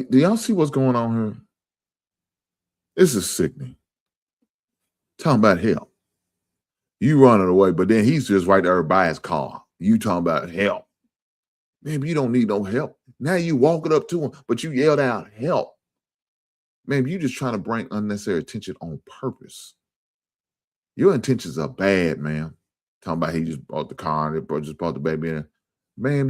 Do y'all see what's going on here? This is sickening. Talking about help. You running away, but then he's just right there by his car. You talking about help. Man, you don't need no help. Now you walking up to him, but you yelled out help. Man, you just trying to bring unnecessary attention on purpose. Your intentions are bad, man. Talking about he just brought the car and just brought the baby in. Man,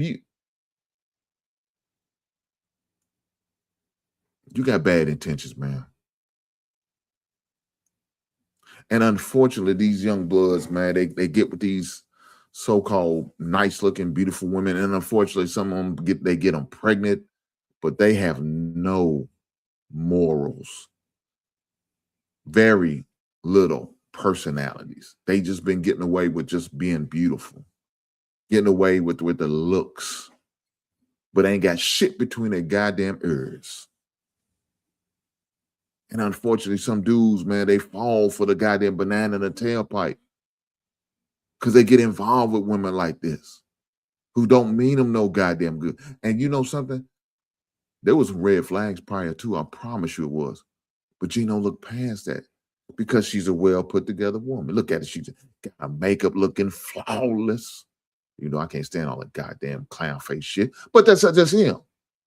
you got bad intentions, man. And unfortunately, these young bloods, man, they get with these so-called nice-looking, beautiful women, and unfortunately, some of them get them pregnant, but they have no morals, very little personalities. They just been getting away with just being beautiful, getting away with the looks, but ain't got shit between their goddamn ears. And unfortunately, some dudes, man, they fall for the goddamn banana in the tailpipe because they get involved with women like this who don't mean them no goddamn good. And you know something? There was some red flags prior to, I promise you it was. But Geno looked past that because she's a well put together woman. Look at it. She's got her makeup looking flawless. You know, I can't stand all the goddamn clown face shit. But that's just him.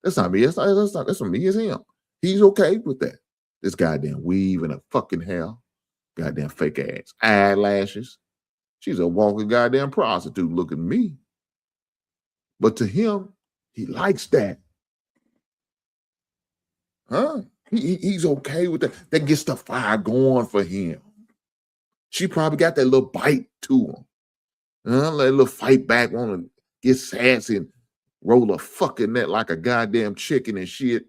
That's not me. That's not me. It's him. He's okay with that. This goddamn weave and a fucking hair. Goddamn fake ass eyelashes. She's a walking goddamn prostitute looking at me. But to him, he likes that. Huh? He's okay with that. That gets the fire going for him. She probably got that little bite to him. That little fight back, want to get sassy and roll a fucking net like a goddamn chicken and shit.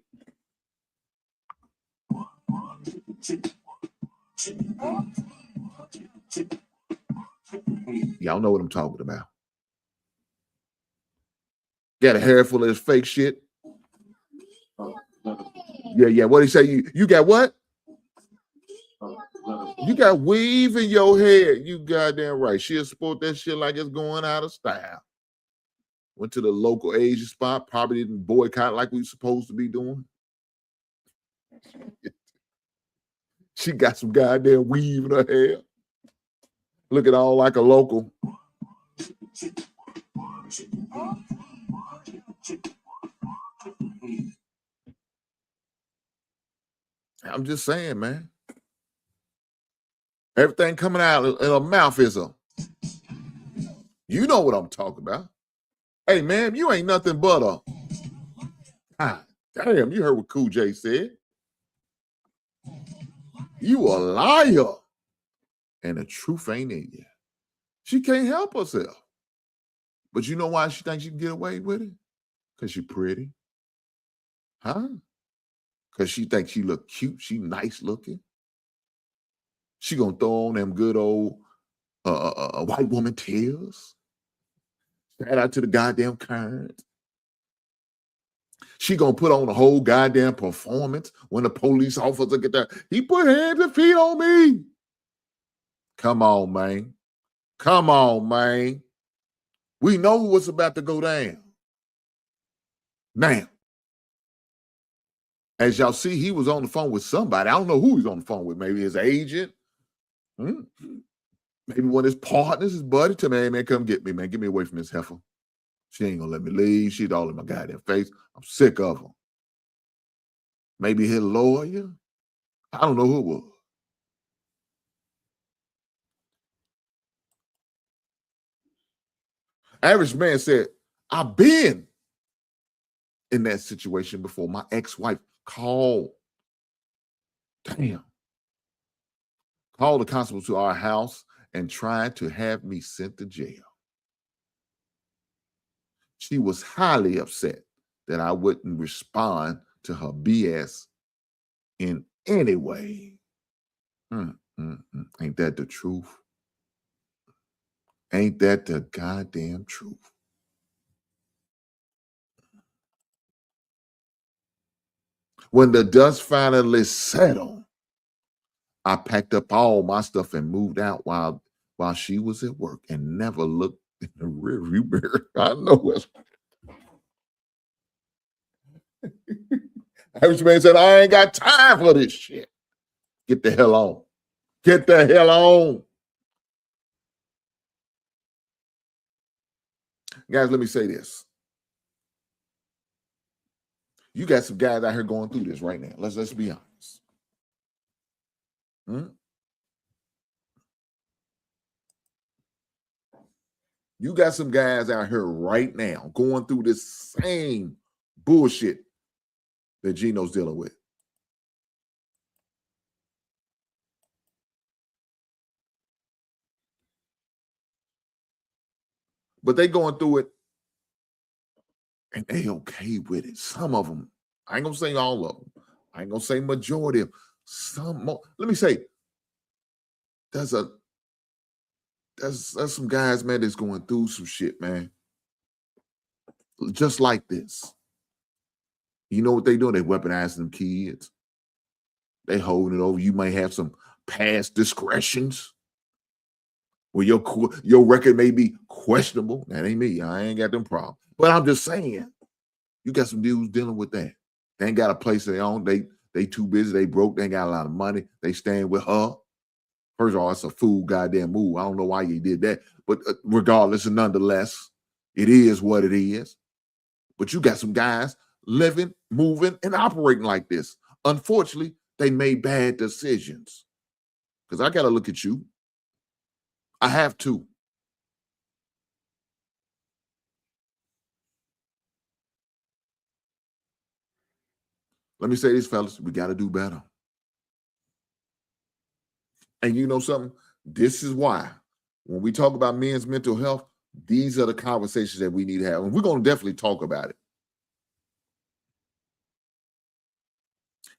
Y'all know what I'm talking about. Got a hair full of this fake shit. Yeah. What did he say? You got what? You got weave in your hair. You goddamn right. She'll sport that shit like it's going out of style. Went to the local Asian spot. Probably didn't boycott like we supposed to be doing. She got some goddamn weave in her hair. Looking all like a local. I'm just saying, man. Everything coming out in her mouth is a. You know what I'm talking about. Hey, man, you ain't nothing but a. Ah, damn, you heard what Cool J said. You a liar. And the truth ain't in you. She can't help herself. But you know why she thinks she can get away with it? Because she's pretty. Huh? Because she thinks she look cute. She nice looking. She gonna throw on them good old white woman tears. Shout out to the goddamn current. She gonna put on a whole goddamn performance when the police officer get there. He put hands and feet on me. Come on, man. Come on, man. We know what's about to go down. Now, as y'all see, he was on the phone with somebody. I don't know who he's on the phone with. Maybe his agent. Maybe one of his partners, his buddy. Tell me, hey, man, come get me, man. Get me away from this heifer. She ain't gonna let me leave. She's all in my goddamn face. I'm sick of her. maybe his lawyer. I don't know who it was. Average man said, I've been in that situation before. My ex-wife called. Damn. Called the constable to our house and tried to have me sent to jail. She was highly upset that I wouldn't respond to her BS in any way. Ain't that the truth? Ain't that the goddamn truth? When the dust finally settled, I packed up all my stuff and moved out while she was at work and never looked in the rearview mirror. I know it's Average man said, I ain't got time for this shit. Get the hell on. Get the hell on. Guys, let me say this. You got some guys out here going through this right now. Let's be honest. You got some guys out here right now going through this same bullshit that Geno's dealing with. But they going through it and they okay with it. Some of them. I ain't gonna say all of them. I ain't gonna say majority of them. Some more. Let me say, there's some guys, man, that's going through some shit, man. Just like this. You know what they doing? They weaponizing them kids. They holding it over. You may have some past discretions where your record may be questionable. That ain't me. I ain't got them problems. But I'm just saying, you got some dudes dealing with that. They ain't got a place of their own. They too busy. They broke. They ain't got a lot of money. They staying with her. First of all, it's a fool goddamn move. I don't know why you did that. But regardless and nonetheless, it is what it is. But you got some guys living, moving, and operating like this. Unfortunately, they made bad decisions. Because I got to look at you. I have to. Let me say this, fellas. We got to do better. And you know something? This is why when we talk about men's mental health, these are the conversations that we need to have. And we're going to definitely talk about it.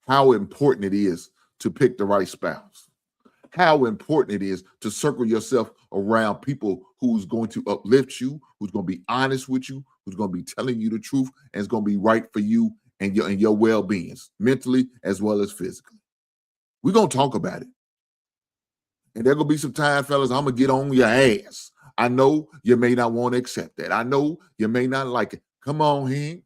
How important it is to pick the right spouse. How important it is to circle yourself around people who's going to uplift you, who's going to be honest with you, who's going to be telling you the truth, and it's going to be right for you and your well-being, mentally as well as physically. We're going to talk about it. And there going to be some time, fellas, I'm going to get on your ass. I know you may not want to accept that. I know you may not like it. Come on, Hank.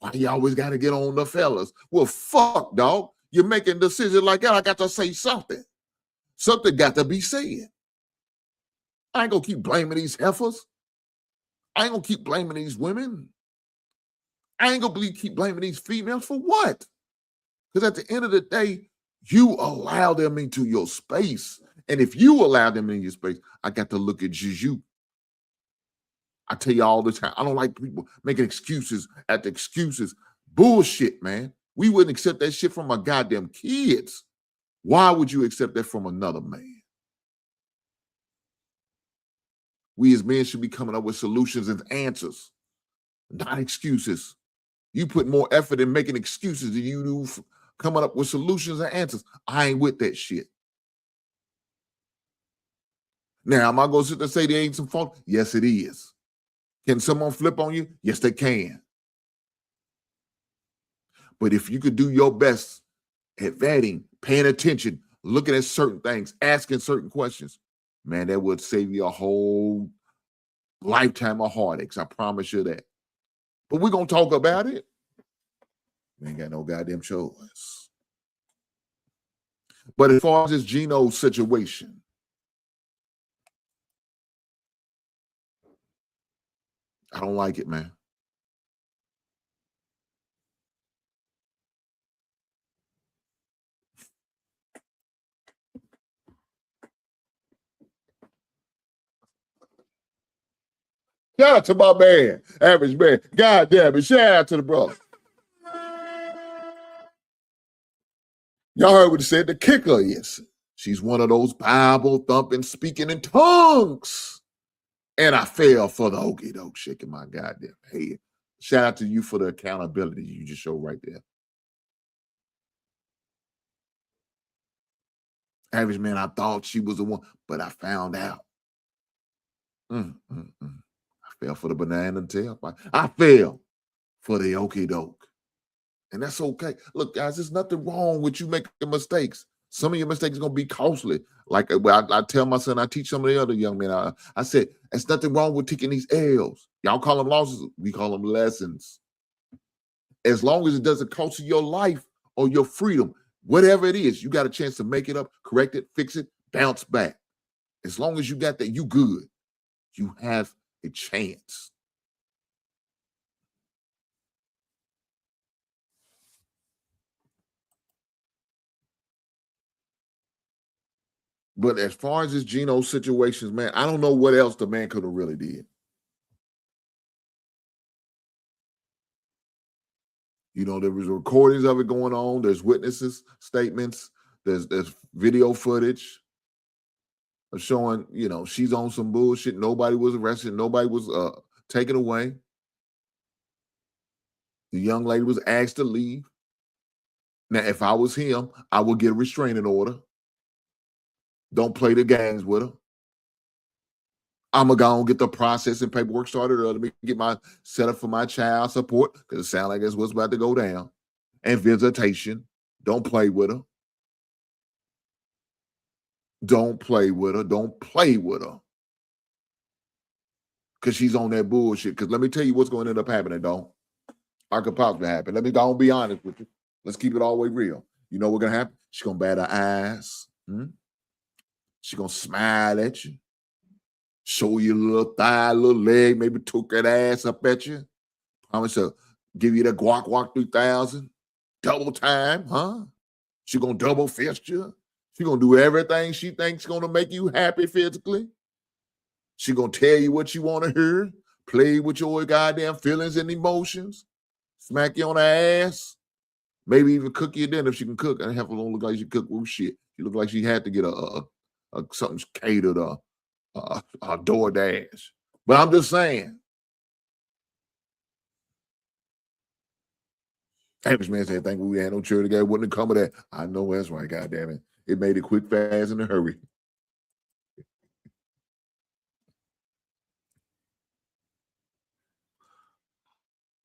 Why you always got to get on the fellas? Well, fuck, dog. You're making decisions like that. I got to say something. Something got to be said. I ain't going to keep blaming these heifers. I ain't going to keep blaming these women. I ain't going to keep blaming these females for what? Because at the end of the day, you allow them into your space. And if you allow them in your space, I got to look at you. I tell you all the time, I don't like people making excuses after excuses. Bullshit, man. We wouldn't accept that shit from our goddamn kids. Why would you accept that from another man? We as men should be coming up with solutions and answers, not excuses. You put more effort in making excuses than you do coming up with solutions and answers. I ain't with that shit. Now, am I going to sit there and say there ain't some fault? Yes, it is. Can someone flip on you? Yes, they can. But if you could do your best at vetting, paying attention, looking at certain things, asking certain questions, man, that would save you a whole lifetime of heartaches. I promise you that. But we're going to talk about it. We ain't got no goddamn choice. But as far as this Geno situation, I don't like it, man. Shout out to my man, Average Man. God damn it. Shout out to the brother. Y'all heard what he said. The kicker is she's one of those Bible thumping, speaking in tongues. And I fell for the okey doke, shaking my goddamn head. Shout out to you for the accountability you just showed right there. Average Man, I thought she was the one, but I found out. I fell for the banana tailpipe. I fell for the okey doke. And that's okay. Look, guys, there's nothing wrong with you making mistakes. Some of your mistakes are going to be costly. Like I tell my son, I teach some of the other young men, I said, there's nothing wrong with taking these L's. Y'all call them losses. We call them lessons. As long as it doesn't cost you your life or your freedom, whatever it is, you got a chance to make it up, correct it, fix it, bounce back. As long as you got that, you good. You have a chance. But as far as this Geno situations, man, I don't know what else the man could have really did. You know, there was recordings of it going on. There's witnesses, statements. There's video footage of showing, you know, she's on some bullshit. Nobody was arrested. Nobody was taken away. The young lady was asked to leave. Now, if I was him, I would get a restraining order. Don't play the games with her. I'm going to go and get the process and paperwork started early. Let me get my setup for my child support, because it sounds like that's what's about to go down. And visitation. Don't play with her. Don't play with her. Don't play with her. Because she's on that bullshit. Because let me tell you what's going to end up happening, don't. I could possibly happen. Let me go and be honest with you. Let's keep it all the way real. You know what's going to happen? She's going to bat her eyes. She's going to smile at you. Show you a little thigh, a little leg, maybe took that ass up at you. Promise to give you that guac 3000. Double time, huh? She going to double fist you. She going to do everything she thinks going to make you happy physically. She going to tell you what you want to hear. Play with your goddamn feelings and emotions. Smack you on the ass. Maybe even cook you dinner if she can cook. And have her don't look like she cook with shit. She look like she had to get a something catered a DoorDash. But I'm just saying. Average Man said, "Thank we had no church together. Wouldn't have come of that." I know that's right, goddamn it. It made it quick, fast, in a hurry.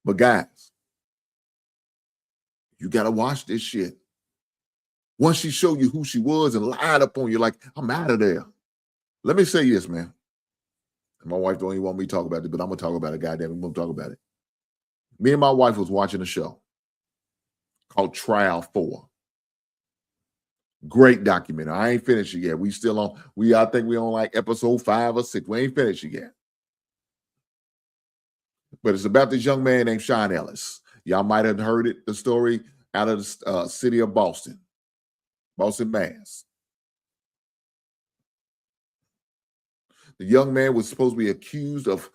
But guys, you gotta watch this shit. Once she showed you who she was and lied up on you, like, I'm out of there. Let me say this, man. My wife don't even want me to talk about it, but I'm gonna talk about it, goddamn it. I'm gonna talk about it. Me and my wife was watching a show called Trial 4. Great documentary. I ain't finished it yet. We still on, I think we on like episode 5 or 6. We ain't finished it yet. But it's about this young man named Sean Ellis. Y'all might have heard it, the story out of the city of Boston, Mass. The young man was supposed to be accused of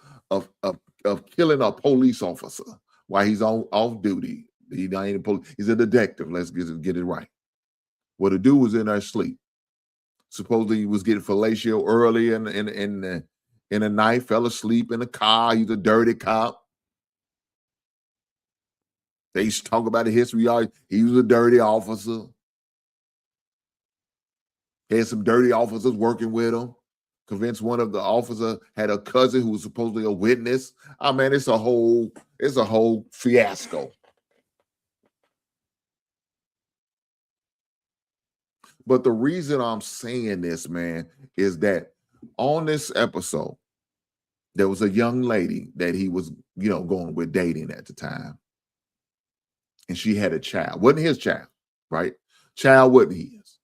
killing a police officer while he's off duty. He's not even police. He's a detective. Let's get it right. Well, the dude was in there asleep. Supposedly he was getting fellatio early in the night. Fell asleep in the car. He's a dirty cop. They used to talk about the history. He was a dirty officer. He had some dirty officers working with him. Convinced one of the officers had a cousin who was supposedly a witness. I mean, it's a whole fiasco. But the reason I'm saying this, man, is that on this episode, there was a young lady that he was, going with dating at the time. And she had a child. Wasn't his child, right? Child wasn't his.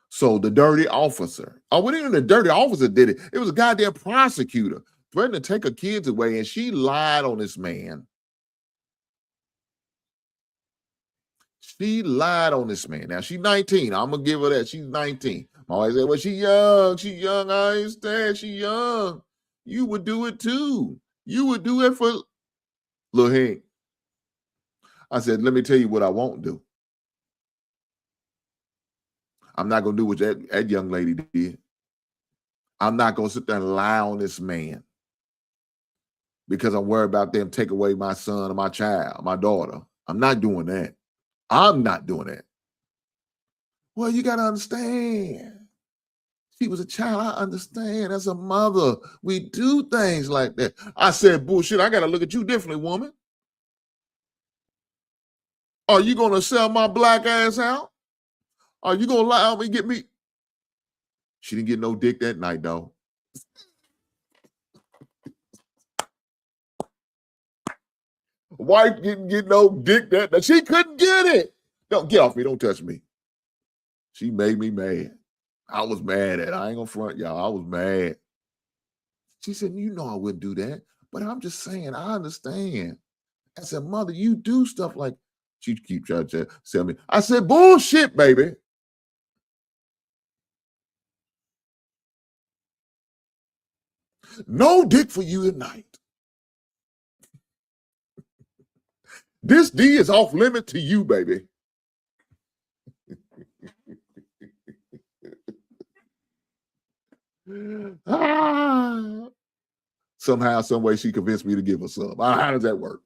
So the dirty officer, wasn't even the dirty officer did it. It was a goddamn prosecutor threatened to take her kids away, and she lied on this man. She lied on this man. Now, she's 19. I'm going to give her that. She's 19. My wife said, well, she's young. She's young. I understand. She's young. You would do it too. You would do it for Lil Hank. I said, let me tell you what I won't do. I'm not going to do what that young lady did. I'm not going to sit there and lie on this man because I'm worried about them take away my son or my child, my daughter. I'm not doing that. I'm not doing that. Well, you got to understand. She was a child. I understand. As a mother, we do things like that. I said, bullshit, I got to look at you differently, woman. Are you going to sell my black ass out? Are you going to lie on me, get me? She didn't get no dick that night, though. Wife didn't get no dick that night. She couldn't get it. Don't get off me. Don't touch me. She made me mad. I was mad at her. I ain't going to front y'all. I was mad. She said, you know I wouldn't do that. But I'm just saying, I understand. I said, mother, you do stuff like, she keep trying to tell me. I said, bullshit, baby. No dick for you at night. This D is off limit to you, baby. Somehow, some way, she convinced me to give her some. How does that work?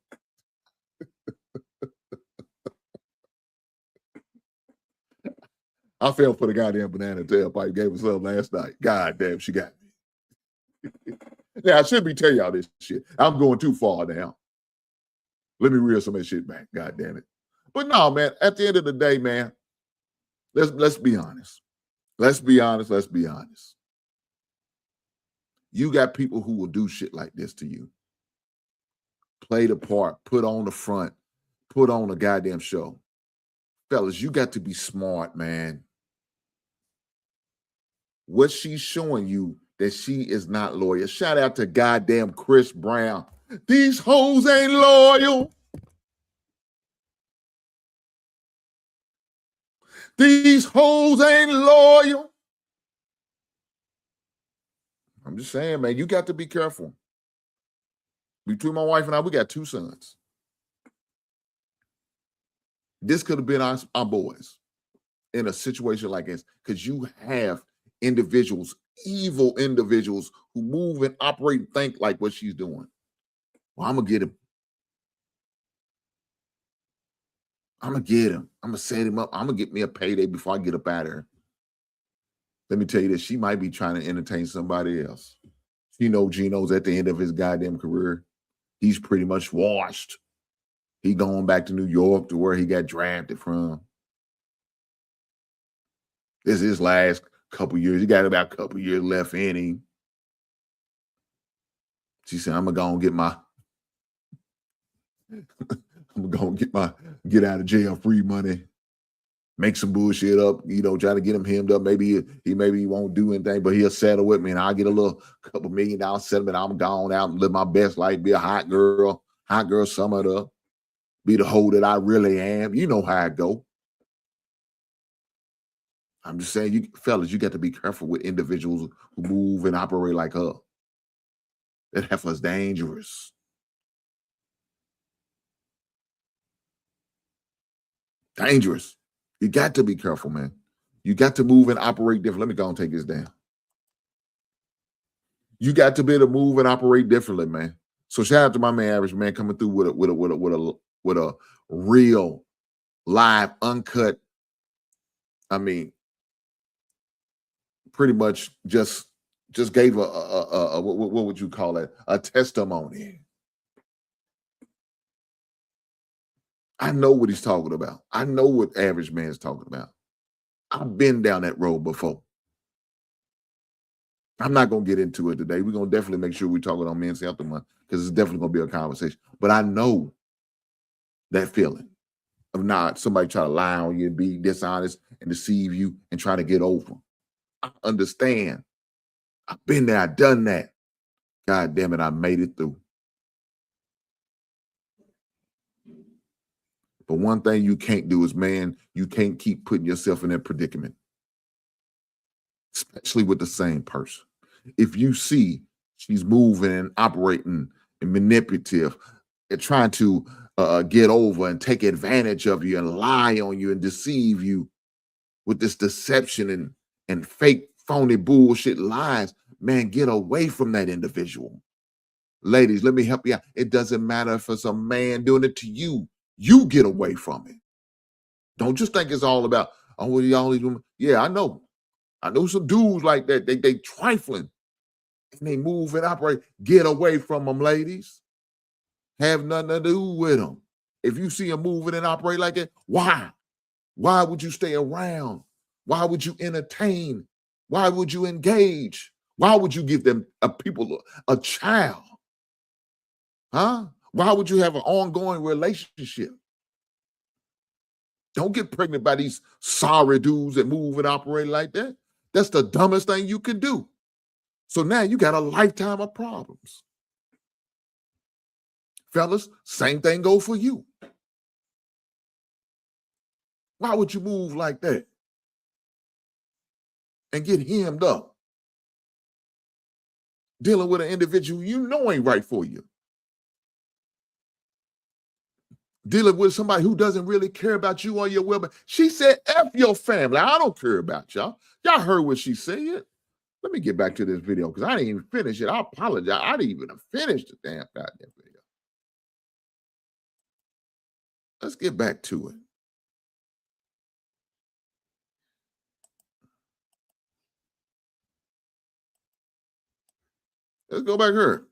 I fell for the goddamn banana tailpipe. Gave her some last night. God damn, she got me. Now, I shouldn't be telling y'all this shit. I'm going too far now. Let me reel some of that shit back. God damn it. But no, man, at the end of the day, man, let's be honest. Let's be honest. Let's be honest. You got people who will do shit like this to you. Play the part, put on the front, put on a goddamn show. Fellas, you got to be smart, man. What she's showing you that she is not loyal. Shout out to goddamn Chris Brown. These hoes ain't loyal. These hoes ain't loyal. I'm just saying, man, you got to be careful. Between my wife and I, we got 2 sons. This could have been our boys in a situation like this because you have individuals, evil individuals who move and operate and think like what she's doing. Well, I'm going to get him. I'm going to get him. I'm going to set him up. I'm going to get me a payday before I get up out of here. Let me tell you this. She might be trying to entertain somebody else. You know, Geno's at the end of his goddamn career. He's pretty much washed. He going back to New York to where he got drafted from. This is his last couple years. He got about a couple years left in him. She said, I'm going to get out of jail free money, make some bullshit up, you know, try to get him hemmed up. Maybe he won't do anything, but he'll settle with me and I'll get a little couple $1 million settlement. I'm gone out and live my best life, be a hot girl summer up, be the hoe that I really am. You know how I go. I'm just saying, fellas, you got to be careful with individuals who move and operate like her. That heifer's dangerous. Dangerous. You got to be careful, man. You got to move and operate different. Let me go and take this down. You got to be able to move and operate differently, man. So shout out to my man, Average Man, coming through with a real, live, uncut. I mean, pretty much just gave a what would you call it? A testimony. I know what he's talking about. I know what Average Man's talking about. I've been down that road before. I'm not going to get into it today. We're going to definitely make sure we're talking on Men's Health Month because it's definitely going to be a conversation. But I know that feeling of not somebody try to lie on you and be dishonest and deceive you and try to get over. I understand. I've been there. I've done that. God damn it, I made it through. But one thing you can't do is, man, you can't keep putting yourself in that predicament, especially with the same person. If you see She's moving and operating and manipulative and trying to get over and take advantage of you and lie on you and deceive you with this deception and fake, phony bullshit lies. Man, get away from that individual. Ladies, let me help you out. It doesn't matter if it's a man doing it to you. You get away from it. Don't just think it's all about, oh, what are y'all these women? Yeah, I know. I know some dudes like that. They trifling. And they move and operate. Get away from them, ladies. Have nothing to do with them. If you see them moving and operate like that, why? Why would you stay around? Why would you entertain? Why would you engage? Why would you give them a child? Huh? Why would you have an ongoing relationship? Don't get pregnant by these sorry dudes that move and operate like that. That's the dumbest thing you can do. So now you got a lifetime of problems. Fellas, same thing go for you. Why would you move like that and get hemmed up? Dealing with an individual you know ain't right for you. Dealing with somebody who doesn't really care about you or your well-being. She said, F your family. I don't care about y'all. Y'all heard what she said. Let me get back to this video because I didn't even finish it. I apologize. I didn't even finish the damn goddamn video. Let's get back to it. Let's go back here.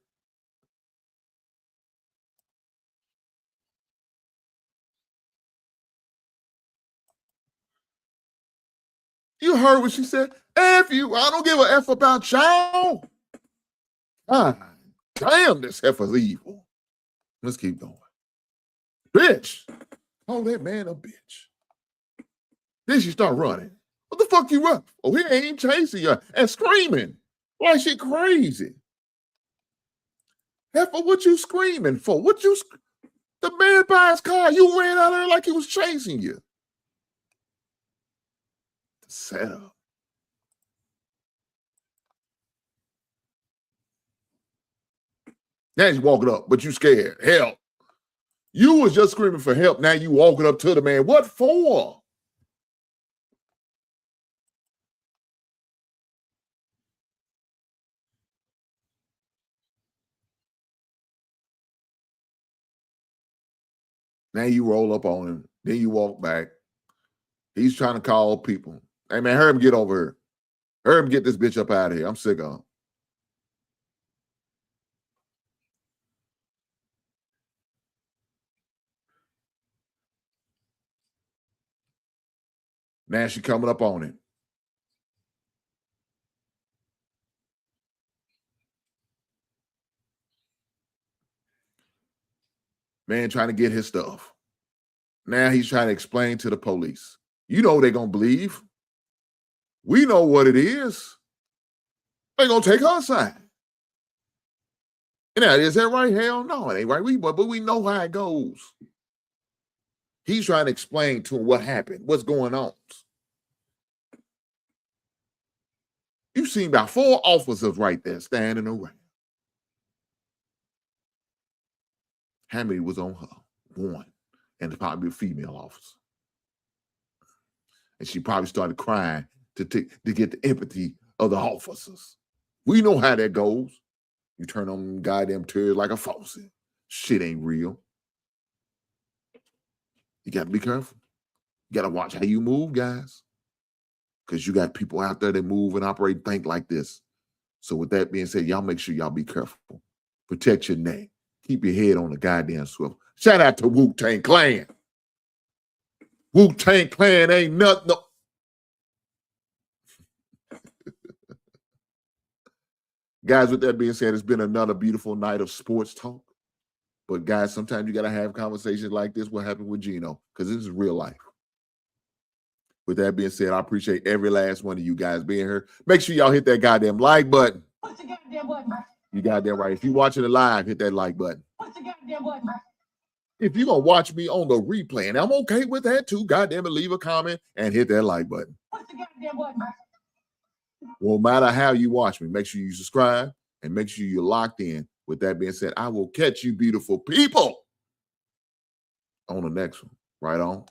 You heard what she said. F you. I don't give a F about y'all. God damn, this heifer's evil. Let's keep going. Bitch. Call that man a bitch. Then she start running. What the fuck you run? Oh, he ain't chasing you and screaming like she crazy. Heifer, what you screaming for? The man by his car, you ran out there like he was chasing you. The setup. Now he's walking up, but you scared. Help. You was just screaming for help. Now you walking up to the man. What for? Now you roll up on him. Then you walk back. He's trying to call people. Hey, man, hurry him get over here. Hurry him get this bitch up out of here. I'm sick of him. Now she coming up on him. Man trying to get his stuff. Now he's trying to explain to the police. You know they're going to believe. We know what it is. They're going to take her side. Now, is that right? Hell no, it ain't right. But we know how it goes. He's trying to explain to him what happened, what's going on. You've seen about 4 officers right there standing around. How many was on her? 1. And probably a female officer. And she probably started crying to get the empathy of the officers. We know how that goes. You turn on them goddamn tears like a faucet. Shit ain't real. You got to be careful. You got to watch how you move, guys. Because you got people out there that move and operate and think like this. So with that being said, y'all make sure y'all be careful. Protect your neck. Keep your head on the goddamn swivel. Shout out to Wu-Tang Clan. Wu-Tang Clan ain't nothing. No. Guys, with that being said, it's been another beautiful night of sports talk. But guys, sometimes you got to have conversations like this. What happened with Geno? Because this is real life. With that being said, I appreciate every last one of you guys being here. Make sure y'all hit that goddamn like button.
What's the goddamn button? You
goddamn right. If you're watching it live, hit that like button.
What's the goddamn button?
If you're going to watch me on the replay, and I'm okay with that too, goddamn it, leave a comment and hit that like button.
What's the goddamn button?
No matter how you watch me, make sure you subscribe and make sure you're locked in. With that being said, I will catch you beautiful people on the next one. Right on.